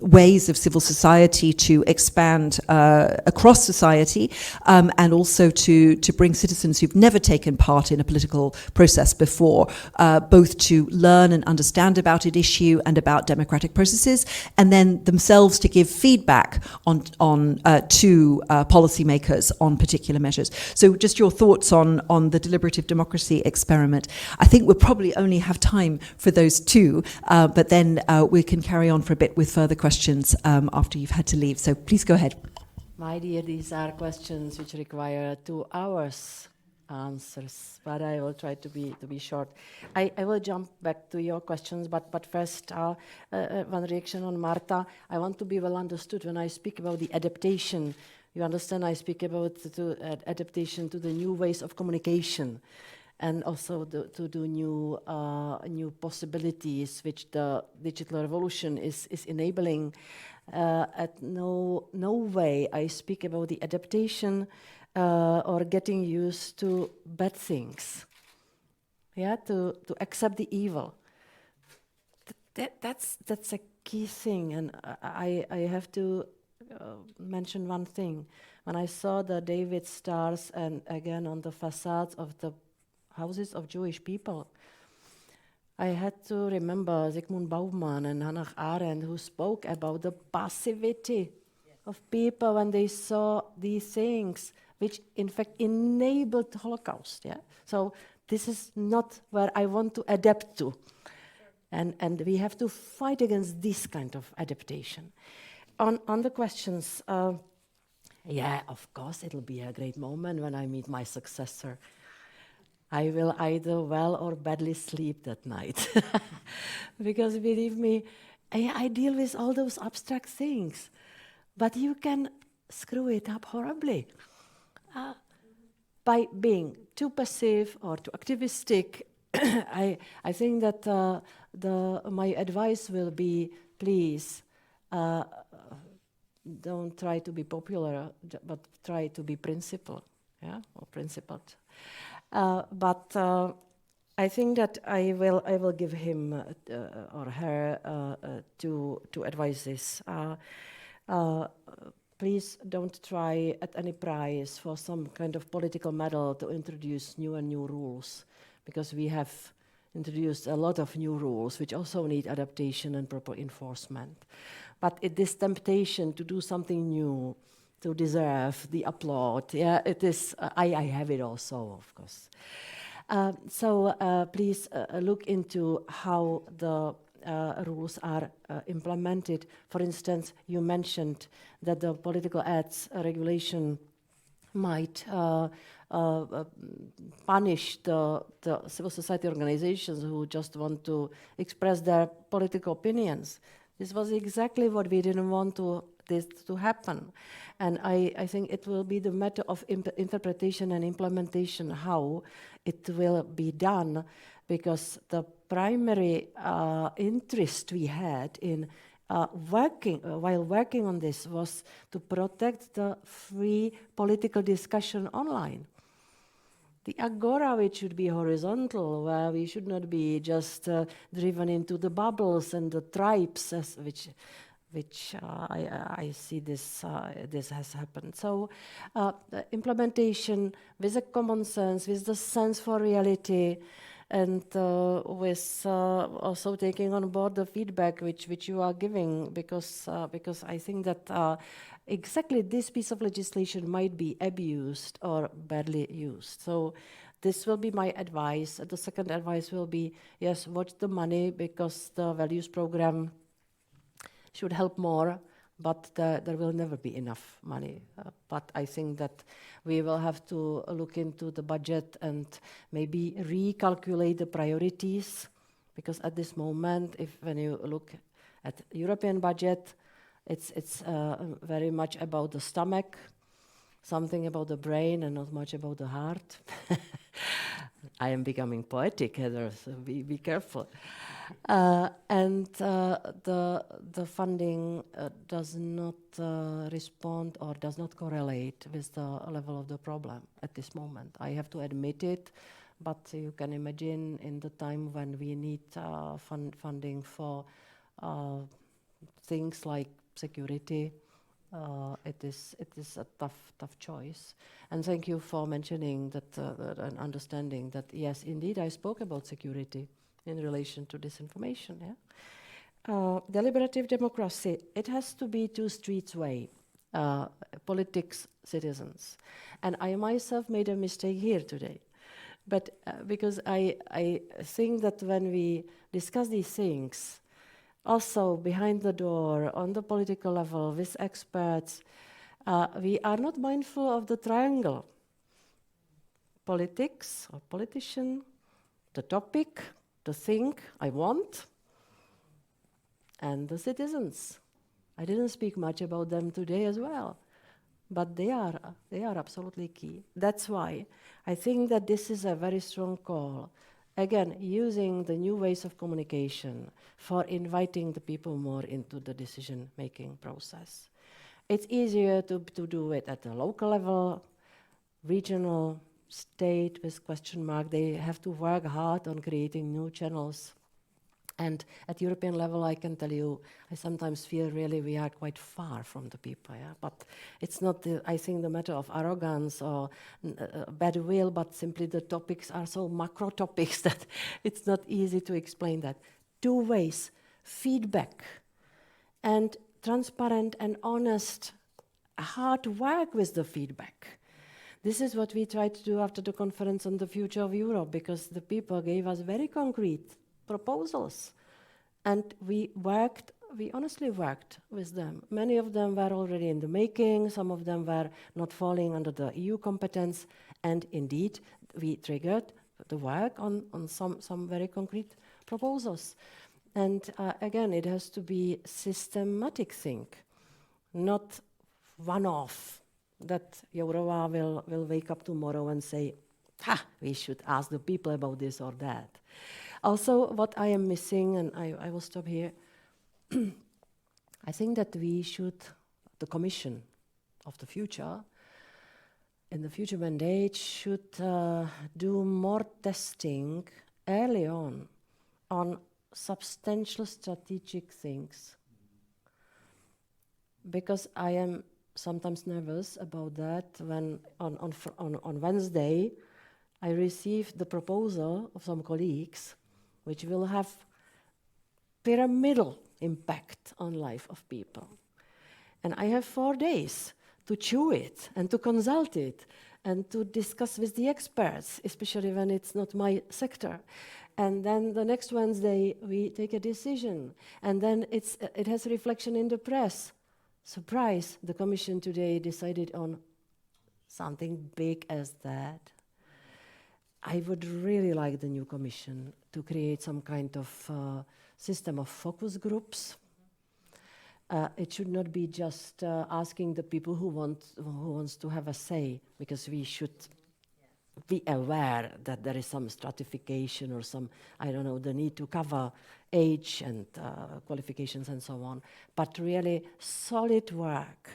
ways of civil society to expand across society, and also to bring citizens who've never taken part in a political process before, both to learn and understand about an issue and about democratic processes, and then themselves to give feedback to policymakers on particular measures. So just your thoughts on the deliberative democracy experiment. I think we'll probably only have time for those two, but then we can carry on for a bit with further questions after you've had to leave. So please go ahead. My dear, these are questions which require 2 hours answers, but I will try to be short. I will jump back to your questions, but first, one reaction on Marta. I want to be well understood when I speak about the adaptation. You understand, I speak about adaptation to the new ways of communication, and also to the new possibilities which the digital revolution is enabling. At no way I speak about the adaptation or getting used to bad things. Yeah, to accept the evil. That's a key thing, and I have to mention one thing. When I saw the David stars and again on the facades of the houses of Jewish people, I had to remember Zygmunt Bauman and Hannah Arendt, who spoke about the passivity of people when they saw these things, which in fact enabled the Holocaust. Yeah? So this is not where I want to adapt to. And we have to fight against this kind of adaptation. On the questions, yeah, of course it'll be a great moment when I meet my successor. I will either well or badly sleep that night. Because believe me, I deal with all those abstract things. But you can screw it up horribly by being too passive or too activistic. I think that my advice will be, please, don't try to be popular, but try to be principled, yeah, or principled. But I think that I will give him or her to advise this. Please don't try at any price for some kind of political medal to introduce new rules, because we have introduced a lot of new rules which also need adaptation and proper enforcement. But this temptation to do something new, to deserve the applaud, yeah, it is. I have it also, of course. So please look into how the rules are implemented. For instance, you mentioned that the political ads regulation might punish the civil society organizations who just want to express their political opinions. This was exactly what we didn't want this to happen. And I think it will be the matter of interpretation and implementation, how it will be done. because the primary interest we had in while working on this was to protect the free political discussion online. The agora, which should be horizontal, where we should not be just driven into the bubbles and the tribes, which I see this has happened. So the implementation with a common sense, with the sense for reality, and with also taking on board the feedback which you are giving, because I think that exactly this piece of legislation might be abused or badly used. So this will be my advice. The second advice will be, yes, watch the money, because the values program should help more, but there will never be enough money. But I think that we will have to look into the budget and maybe recalculate the priorities, because at this moment, when you look at European budget, it's very much about the stomach, something about the brain, and not much about the heart. I am becoming poetic, Heather, so be careful. And the funding does not respond or does not correlate with the level of the problem at this moment. I have to admit it, but you can imagine in the time when we need funding for things like security, it is a tough choice. And thank you for mentioning that and understanding that, yes, indeed, I spoke about security in relation to disinformation. Yeah? Deliberative democracy, it has to be two streets way, politics, citizens. And I myself made a mistake here today. But because I think that when we discuss these things, also behind the door, on the political level, with experts, we are not mindful of the triangle. Politics or politician, the topic, the thing I want, and the citizens. I didn't speak much about them today as well, but they are absolutely key. That's why I think that this is a very strong call. Again, using the new ways of communication for inviting the people more into the decision-making process. It's easier to do it at the local level, regional, state with question mark. They have to work hard on creating new channels. And at European level, I can tell you, I sometimes feel really we are quite far from the people. Yeah? But it's not, I think, the matter of arrogance or bad will, but simply the topics are so macro topics that it's not easy to explain that. Two ways, feedback and transparent and honest, hard work with the feedback. This is what we tried to do after the conference on the future of Europe, because the people gave us very concrete proposals. And we honestly worked with them. Many of them were already in the making, some of them were not falling under the EU competence, and indeed, we triggered the work on some very concrete proposals. And again, it has to be systematic thing, not one-off, that Jourová will wake up tomorrow and say, we should ask the people about this or that. Also, what I am missing, and I will stop here, I think that we should, the Commission of the future, in the future mandate, should do more testing early on substantial strategic things. Because I am sometimes nervous about that when on Wednesday I received the proposal of some colleagues which will have pyramidal impact on life of people. And I have 4 days to chew it and to consult it and to discuss with the experts, especially when it's not my sector. And then the next Wednesday we take a decision, and then it has reflection in the press. Surprise, the Commission today decided on something big as that. I would really like the new Commission to create some kind of system of focus groups. It should not be just asking the people who wants to have a say, because we should be aware that there is some stratification or some, I don't know, the need to cover age and qualifications and so on, but really solid work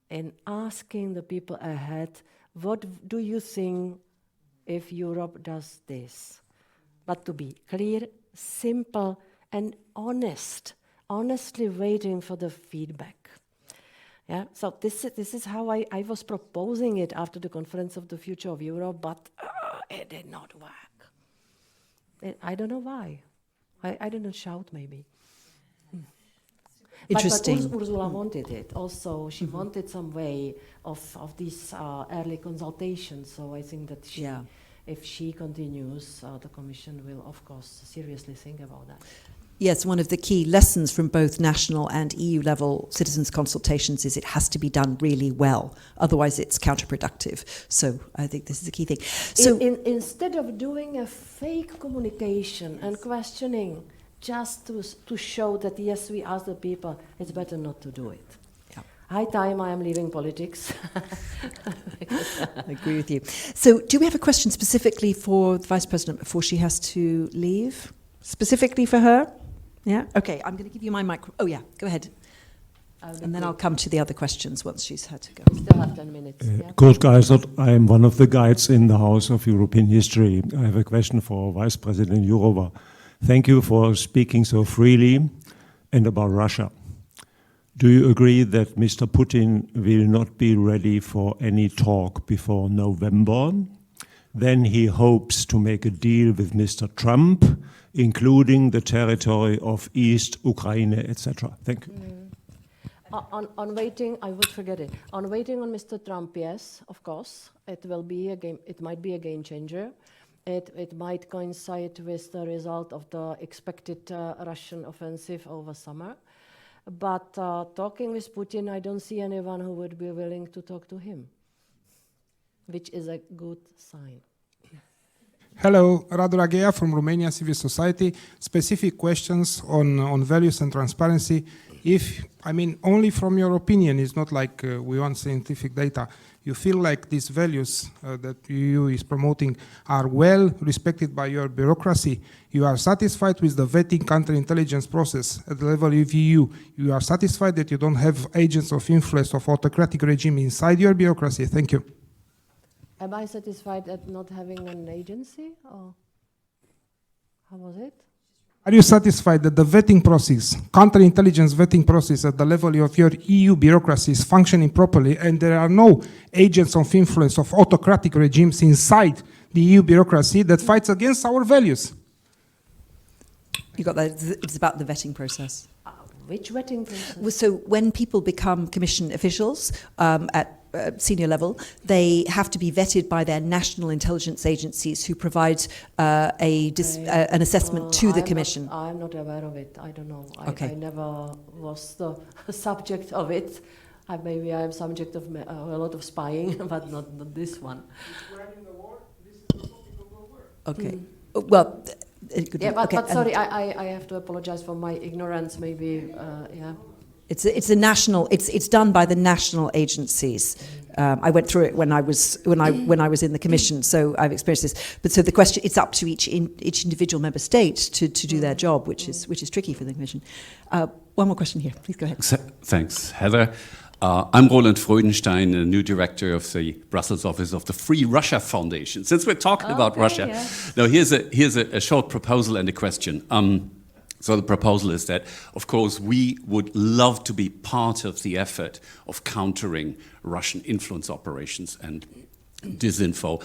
in asking the people ahead, what do you think if Europe does this? But to be clear, simple, and honestly waiting for the feedback. Yeah, so this is how I was proposing it after the Conference of the Future of Europe, but it did not work. I don't know why. I didn't shout, maybe. Interesting. But Ursula wanted it. Also, she wanted some way of these early consultations. So I think that if she continues, the Commission will, of course, seriously think about that. Yes, one of the key lessons from both national and EU level citizens' consultations is it has to be done really well. Otherwise, it's counterproductive. So I think this is a key thing. So instead of doing a fake communication and questioning, just to show that, yes, we ask the people, it's better not to do it. Yeah. High time I am leaving politics. I agree with you. So do we have a question specifically for the Vice President before she has to leave? Specifically for her? Yeah? Okay, I'm going to give you my micro. Oh, yeah, go ahead. And then I'll come to the other questions once she's had to go. We still have 10 minutes. Kurt Geisert, I am one of the guides in the House of European History. I have a question for Vice President Jourová. Thank you for speaking so freely and about Russia. Do you agree that Mr. Putin will not be ready for any talk before November? Then he hopes to make a deal with Mr. Trump, including the territory of East Ukraine, etc. Thank you. On waiting, I would forget it. On waiting on Mr. Trump, yes, of course, it will be a game. It might be a game changer. It might coincide with the result of the expected Russian offensive over summer. But talking with Putin, I don't see anyone who would be willing to talk to him, which is a good sign. Hello, Radu Raghea from Romania Civil Society. Specific questions on values and transparency. Only from your opinion, it's not like we want scientific data. You feel like these values that EU is promoting are well respected by your bureaucracy. You are satisfied with the vetting counterintelligence process at the level of EU. You are satisfied that you don't have agents of influence of autocratic regime inside your bureaucracy. Thank you. Am I satisfied at not having an agency, or how was it? Are you satisfied that the vetting process, counterintelligence vetting process at the level of your EU bureaucracy is functioning properly and there are no agents of influence of autocratic regimes inside the EU bureaucracy that fights against our values? You got that? It's about the vetting process. Which vetting process? Well, so when people become Commission officials at senior level, they have to be vetted by their national intelligence agencies who provide an assessment to the Commission. I'm not aware of it. I don't know. Okay. I never was the subject of it. Maybe I am subject of a lot of spying, but not this one. Okay. Well, it could yeah, be. but, Okay. but sorry, I have to apologize for my ignorance. Maybe, yeah. It's a national. It's done by the national agencies. I went through it when I was in the Commission, so I've experienced this. But so the question, it's up to each individual member state to do their job, which is tricky for the Commission. One more question here, please go ahead. Thanks, Heather. I'm Roland Freudenstein, the new director of the Brussels office of the Free Russia Foundation. Since we're talking about Russia, now here's a short proposal and a question. So the proposal is that, of course, we would love to be part of the effort of countering Russian influence operations and disinfo.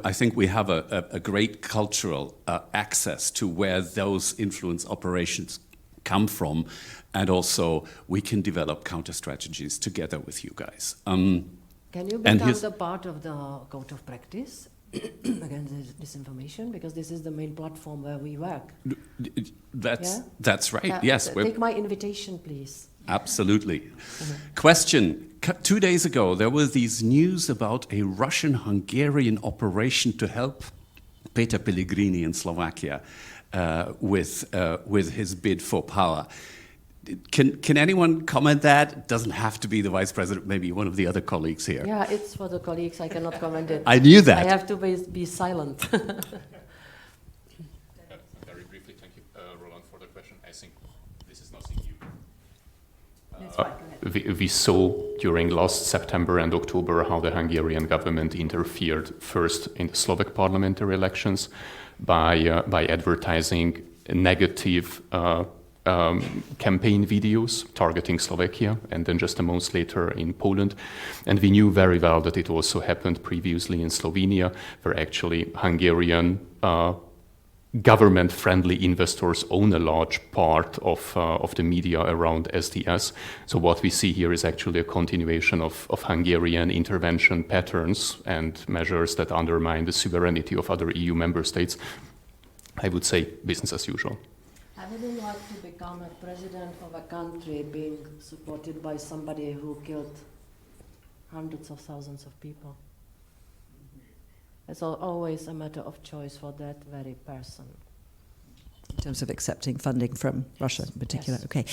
I think we have a great cultural access to where those influence operations come from, and also we can develop counter strategies together with you guys. Can you become the part of the code of practice against disinformation? Because this is the main platform where we work. That's right. Yes. Take my invitation, please. Absolutely. Question. 2 days ago, there was these news about a Russian-Hungarian operation to help Peter Pellegrini in Slovakia with his bid for power. Can anyone comment that? It doesn't have to be the vice president, maybe one of the other colleagues here. Yeah, it's for the colleagues. I cannot comment it. I knew that. I have to be silent. Very briefly, thank you, Roland, for the question. I think this is nothing new. That's right, go ahead. We saw during last September and October how the Hungarian government interfered first in the Slovak parliamentary elections by advertising negative campaign videos targeting Slovakia, and then just a month later in Poland. And we knew very well that it also happened previously in Slovenia, where actually Hungarian government-friendly investors own a large part of the media around SDS. So what we see here is actually a continuation of Hungarian intervention patterns and measures that undermine the sovereignty of other EU member states. I would say business as usual. I wouldn't like to become a president of a country being supported by somebody who killed hundreds of thousands of people. It's always a matter of choice for that very person. In terms of accepting funding from Russia in particular. Yes. Okay.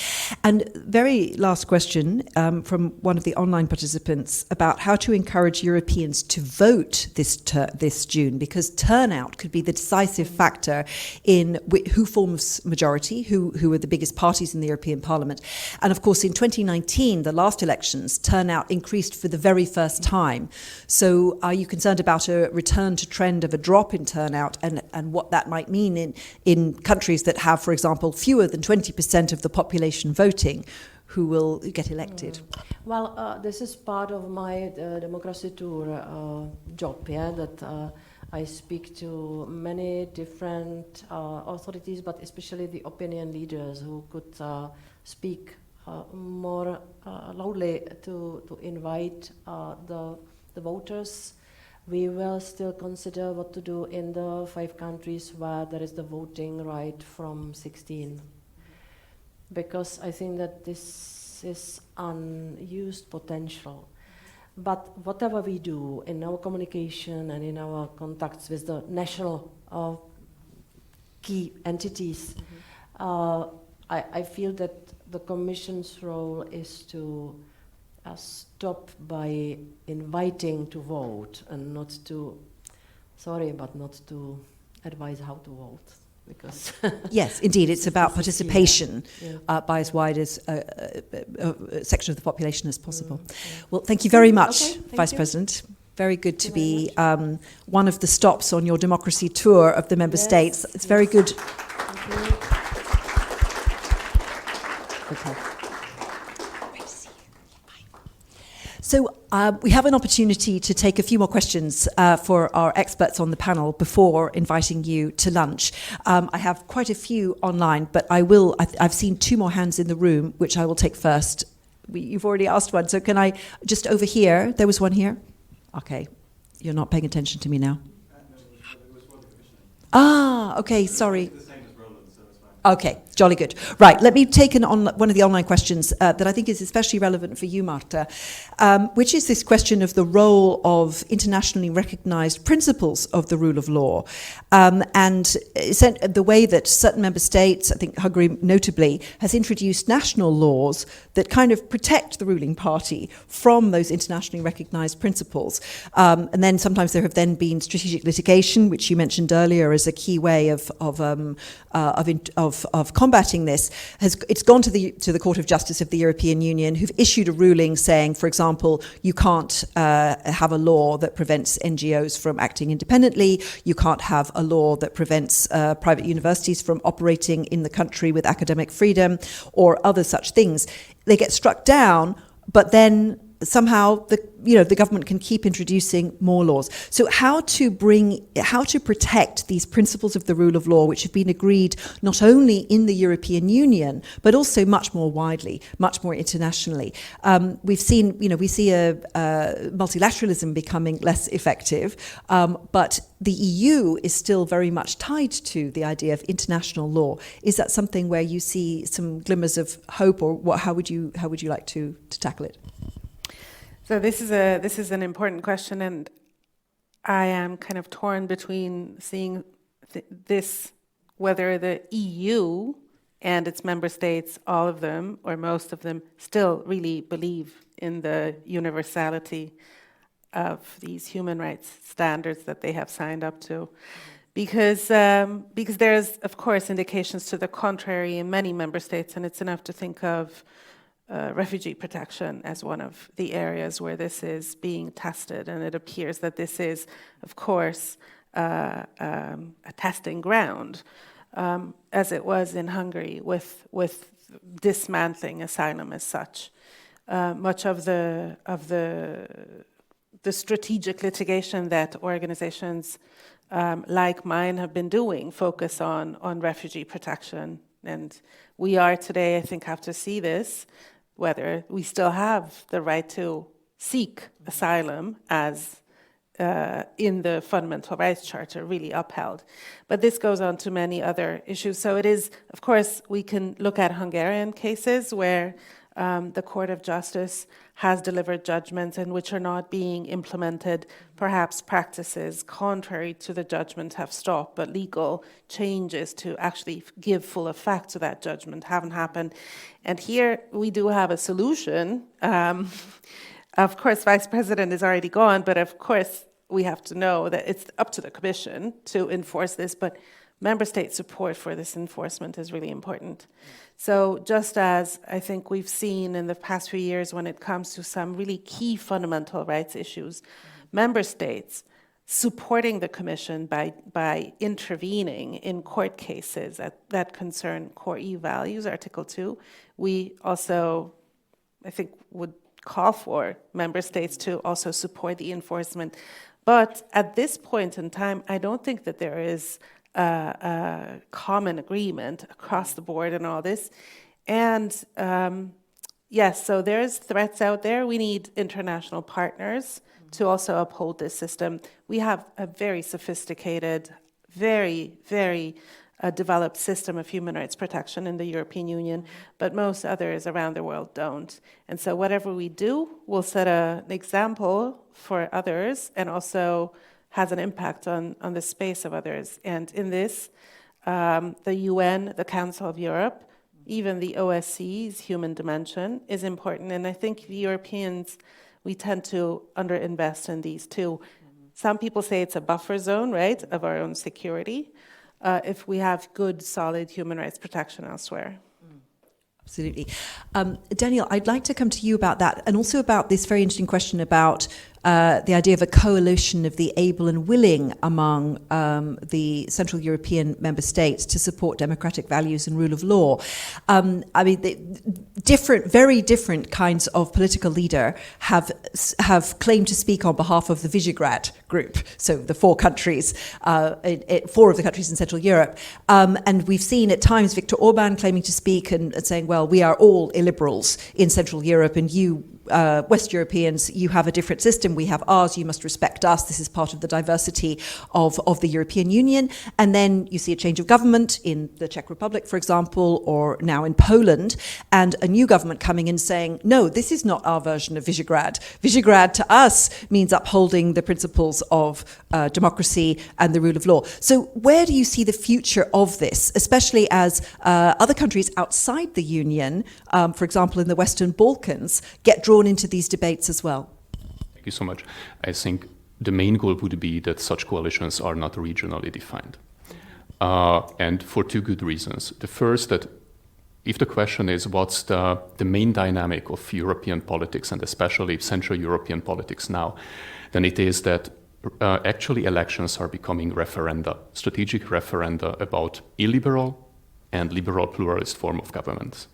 And very last question from one of the online participants about how to encourage Europeans to vote this June, because turnout could be the decisive factor in who forms majority, who are the biggest parties in the European Parliament. And of course, in 2019, the last elections, turnout increased for the very first time. So are you concerned about a return to trend of a drop in turnout and what that might mean in countries that have, for example, fewer than 20% of the population voting, who will get elected? Well, this is part of my democracy tour job, yeah, that I speak to many different authorities, but especially the opinion leaders who could speak more loudly to invite the voters. We will still consider what to do in the 5 countries where there is the voting right from 16. Because I think that this is unused potential. But whatever we do in our communication and in our contacts with the national key entities, I feel that the Commission's role is to stop by inviting to vote and not to, not to advise how to vote. Because yes, indeed, it's about participation by as wide as a section of the population as possible. Well, thank you very much, Vice President. Very good to be one of the stops on your democracy tour of the member states. It's very good. Thank you. Okay. So we have an opportunity to take a few more questions for our experts on the panel before inviting you to lunch. I have quite a few online, but I've seen 2 more hands in the room, which I will take first. You've already asked one, so can I just over here? There was one here. Okay, you're not paying attention to me now. Okay, sorry. Okay, jolly good. Right, let me take one of the online questions that I think is especially relevant for you, Marta, which is this question of the role of internationally recognized principles of the rule of law, and the way that certain member states, I think Hungary notably, has introduced national laws that kind of protect the ruling party from those internationally recognized principles. And then sometimes there have then been strategic litigation, which you mentioned earlier as a key way of combating this. It's gone to the Court of Justice of the European Union, who've issued a ruling saying, for example, you can't have a law that prevents NGOs from acting independently, you can't have a law that prevents private universities from operating in the country with academic freedom, or other such things. They get struck down, but then somehow the government can keep introducing more laws. So how to protect these principles of the rule of law, which have been agreed not only in the European Union, but also much more widely, much more internationally. We see multilateralism becoming less effective, but the EU is still very much tied to the idea of international law. Is that something where you see some glimmers of hope, or how would you like to tackle it? So this is an important question, and I am kind of torn between seeing this, whether the EU and its member states, all of them, or most of them, still really believe in the universality of these human rights standards that they have signed up to. Because there's, of course, indications to the contrary in many member states, and it's enough to think of refugee protection as one of the areas where this is being tested, and it appears that this is, of course, a testing ground, as it was in Hungary with dismantling asylum as such. Much of the strategic litigation that organizations like mine have been doing focus on refugee protection. And we are today, I think, have to see this, whether we still have the right to seek asylum as in the Fundamental Rights Charter really upheld. But this goes on to many other issues. So it is, of course, we can look at Hungarian cases where the Court of Justice has delivered judgments in which are not being implemented. Perhaps practices contrary to the judgment have stopped, but legal changes to actually give full effect to that judgment haven't happened. And here we do have a solution. Of course, Vice President is already gone, but of course we have to know that it's up to the Commission to enforce this, but member state support for this enforcement is really important. So just as I think we've seen in the past few years when it comes to some really key fundamental rights issues, member states supporting the Commission by intervening in court cases that concern core EU values, Article 2, we also, I think, would call for member states to also support the enforcement. But at this point in time, I don't think that there is a common agreement across the board and all this. And yes, so there's threats out there. We need international partners to also uphold this system. We have a very sophisticated, very, very developed system of human rights protection in the European Union, but most others around the world don't. And so whatever we do will set an example for others and also has an impact on the space of others. And in this, the UN, the Council of Europe, even the OSCE's human dimension is important. And I think the Europeans, we tend to underinvest in these too. Some people say it's a buffer zone, right, of our own security, if we have good, solid human rights protection elsewhere. Absolutely. Daniel, I'd like to come to you about that, and also about this very interesting question about the idea of a coalition of the able and willing among the Central European member states to support democratic values and rule of law. I mean, very different kinds of political leader have claimed to speak on behalf of the Visegrad group, so the four of the countries in Central Europe. And we've seen at times Viktor Orban claiming to speak and saying, well, we are all illiberals in Central Europe, and you West Europeans, you have a different system, we have ours, you must respect us, this is part of the diversity of the European Union. And then you see a change of government in the Czech Republic, for example, or now in Poland, and a new government coming in saying, no, this is not our version of Visegrad. Visegrad to us means upholding the principles of democracy and the rule of law. So where do you see the future of this, especially as other countries outside the Union, for example, in the Western Balkans, get drawn into these debates as well? Thank you so much. I think the main goal would be that such coalitions are not regionally defined. And for two good reasons. The first, that if the question is what's the main dynamic of European politics, and especially Central European politics now, then it is that actually elections are becoming referenda, strategic referenda about illiberal and liberal pluralist form of governments.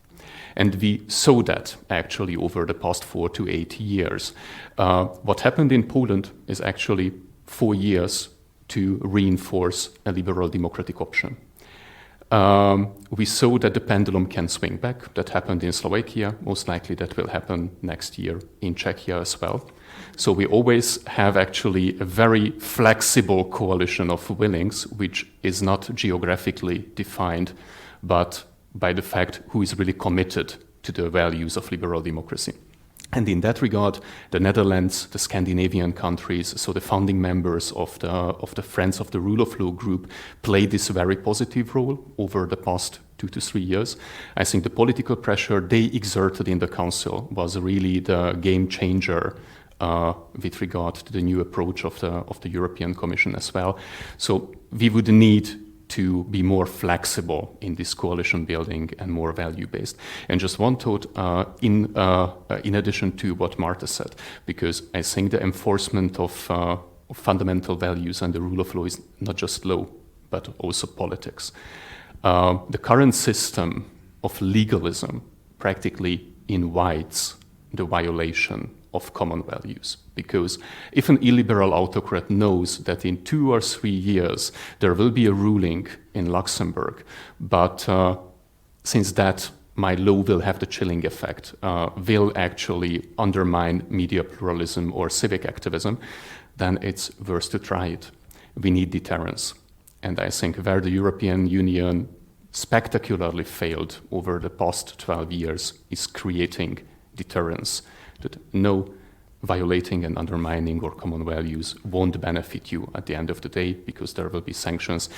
And we saw that actually over the past 4 to 8 years. What happened in Poland is actually 4 years to reinforce a liberal democratic option. We saw that the pendulum can swing back. That happened in Slovakia. Most likely that will happen next year in Czechia as well. So we always have actually a very flexible coalition of willings, which is not geographically defined, but by the fact who is really committed to the values of liberal democracy. And in that regard, the Netherlands, the Scandinavian countries, so the founding members of the Friends of the Rule of Law group, played this very positive role over the past 2 to 3 years. I think the political pressure they exerted in the Council was really the game changer with regard to the new approach of the European Commission as well. So we would need to be more flexible in this coalition building and more value-based. And just one thought in addition to what Marta said, because I think the enforcement of fundamental values and the rule of law is not just law, but also politics. The current system of legalism practically invites the violation of common values. Because if an illiberal autocrat knows that in 2 or 3 years there will be a ruling in Luxembourg, but since that my law will have the chilling effect, will actually undermine media pluralism or civic activism, then it's worth to try it. We need deterrence. And I think where the European Union spectacularly failed over the past 12 years is creating deterrence, that no violating and undermining our common values won't benefit you at the end of the day because there will be sanctions.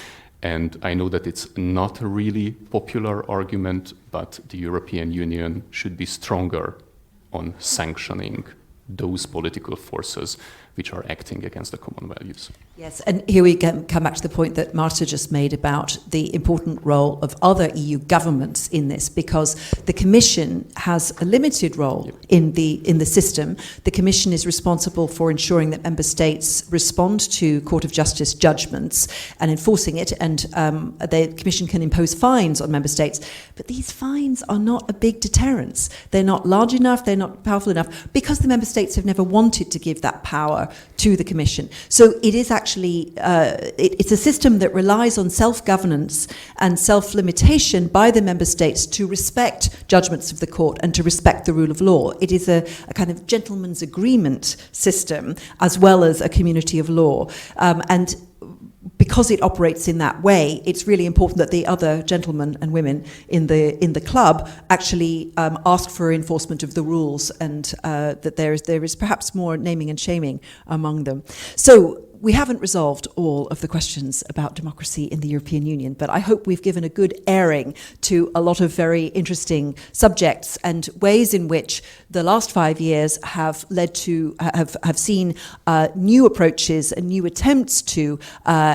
And I know that it's not a really popular argument, but the European Union should be stronger on sanctioning those political forces which are acting against the common values. Yes, and here we come back to the point that Marta just made about the important role of other EU governments in this, because the Commission has a limited role in the system. The Commission is responsible for ensuring that member states respond to Court of Justice judgments and enforcing it, and the Commission can impose fines on member states. But these fines are not a big deterrence. They're not large enough, they're not powerful enough, because the member states have never wanted to give that power to the Commission. So it is actually, it's a system that relies on self-governance and self-limitation by the member states to respect judgments of the court and to respect the rule of law. It is a kind of gentleman's agreement system as well as a community of law. And because it operates in that way, it's really important that the other gentlemen and women in the club actually ask for enforcement of the rules, and that there is perhaps more naming and shaming among them. So we haven't resolved all of the questions about democracy in the European Union, but I hope we've given a good airing to a lot of very interesting subjects and ways in which the last 5 years have led to, have seen new approaches and new attempts to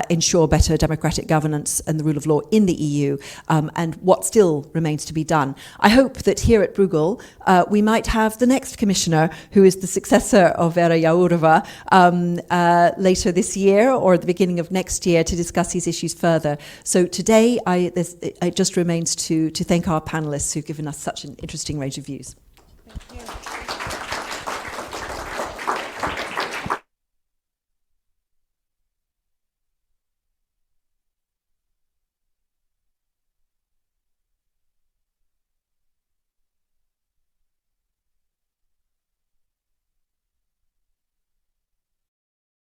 ensure better democratic governance and the rule of law in the EU, and what still remains to be done. I hope that here at Bruegel we might have the next commissioner, who is the successor of Věra Jourová, later this year or at the beginning of next year, to discuss these issues further. So today it just remains to thank our panelists who've given us such an interesting range of views. Thank you.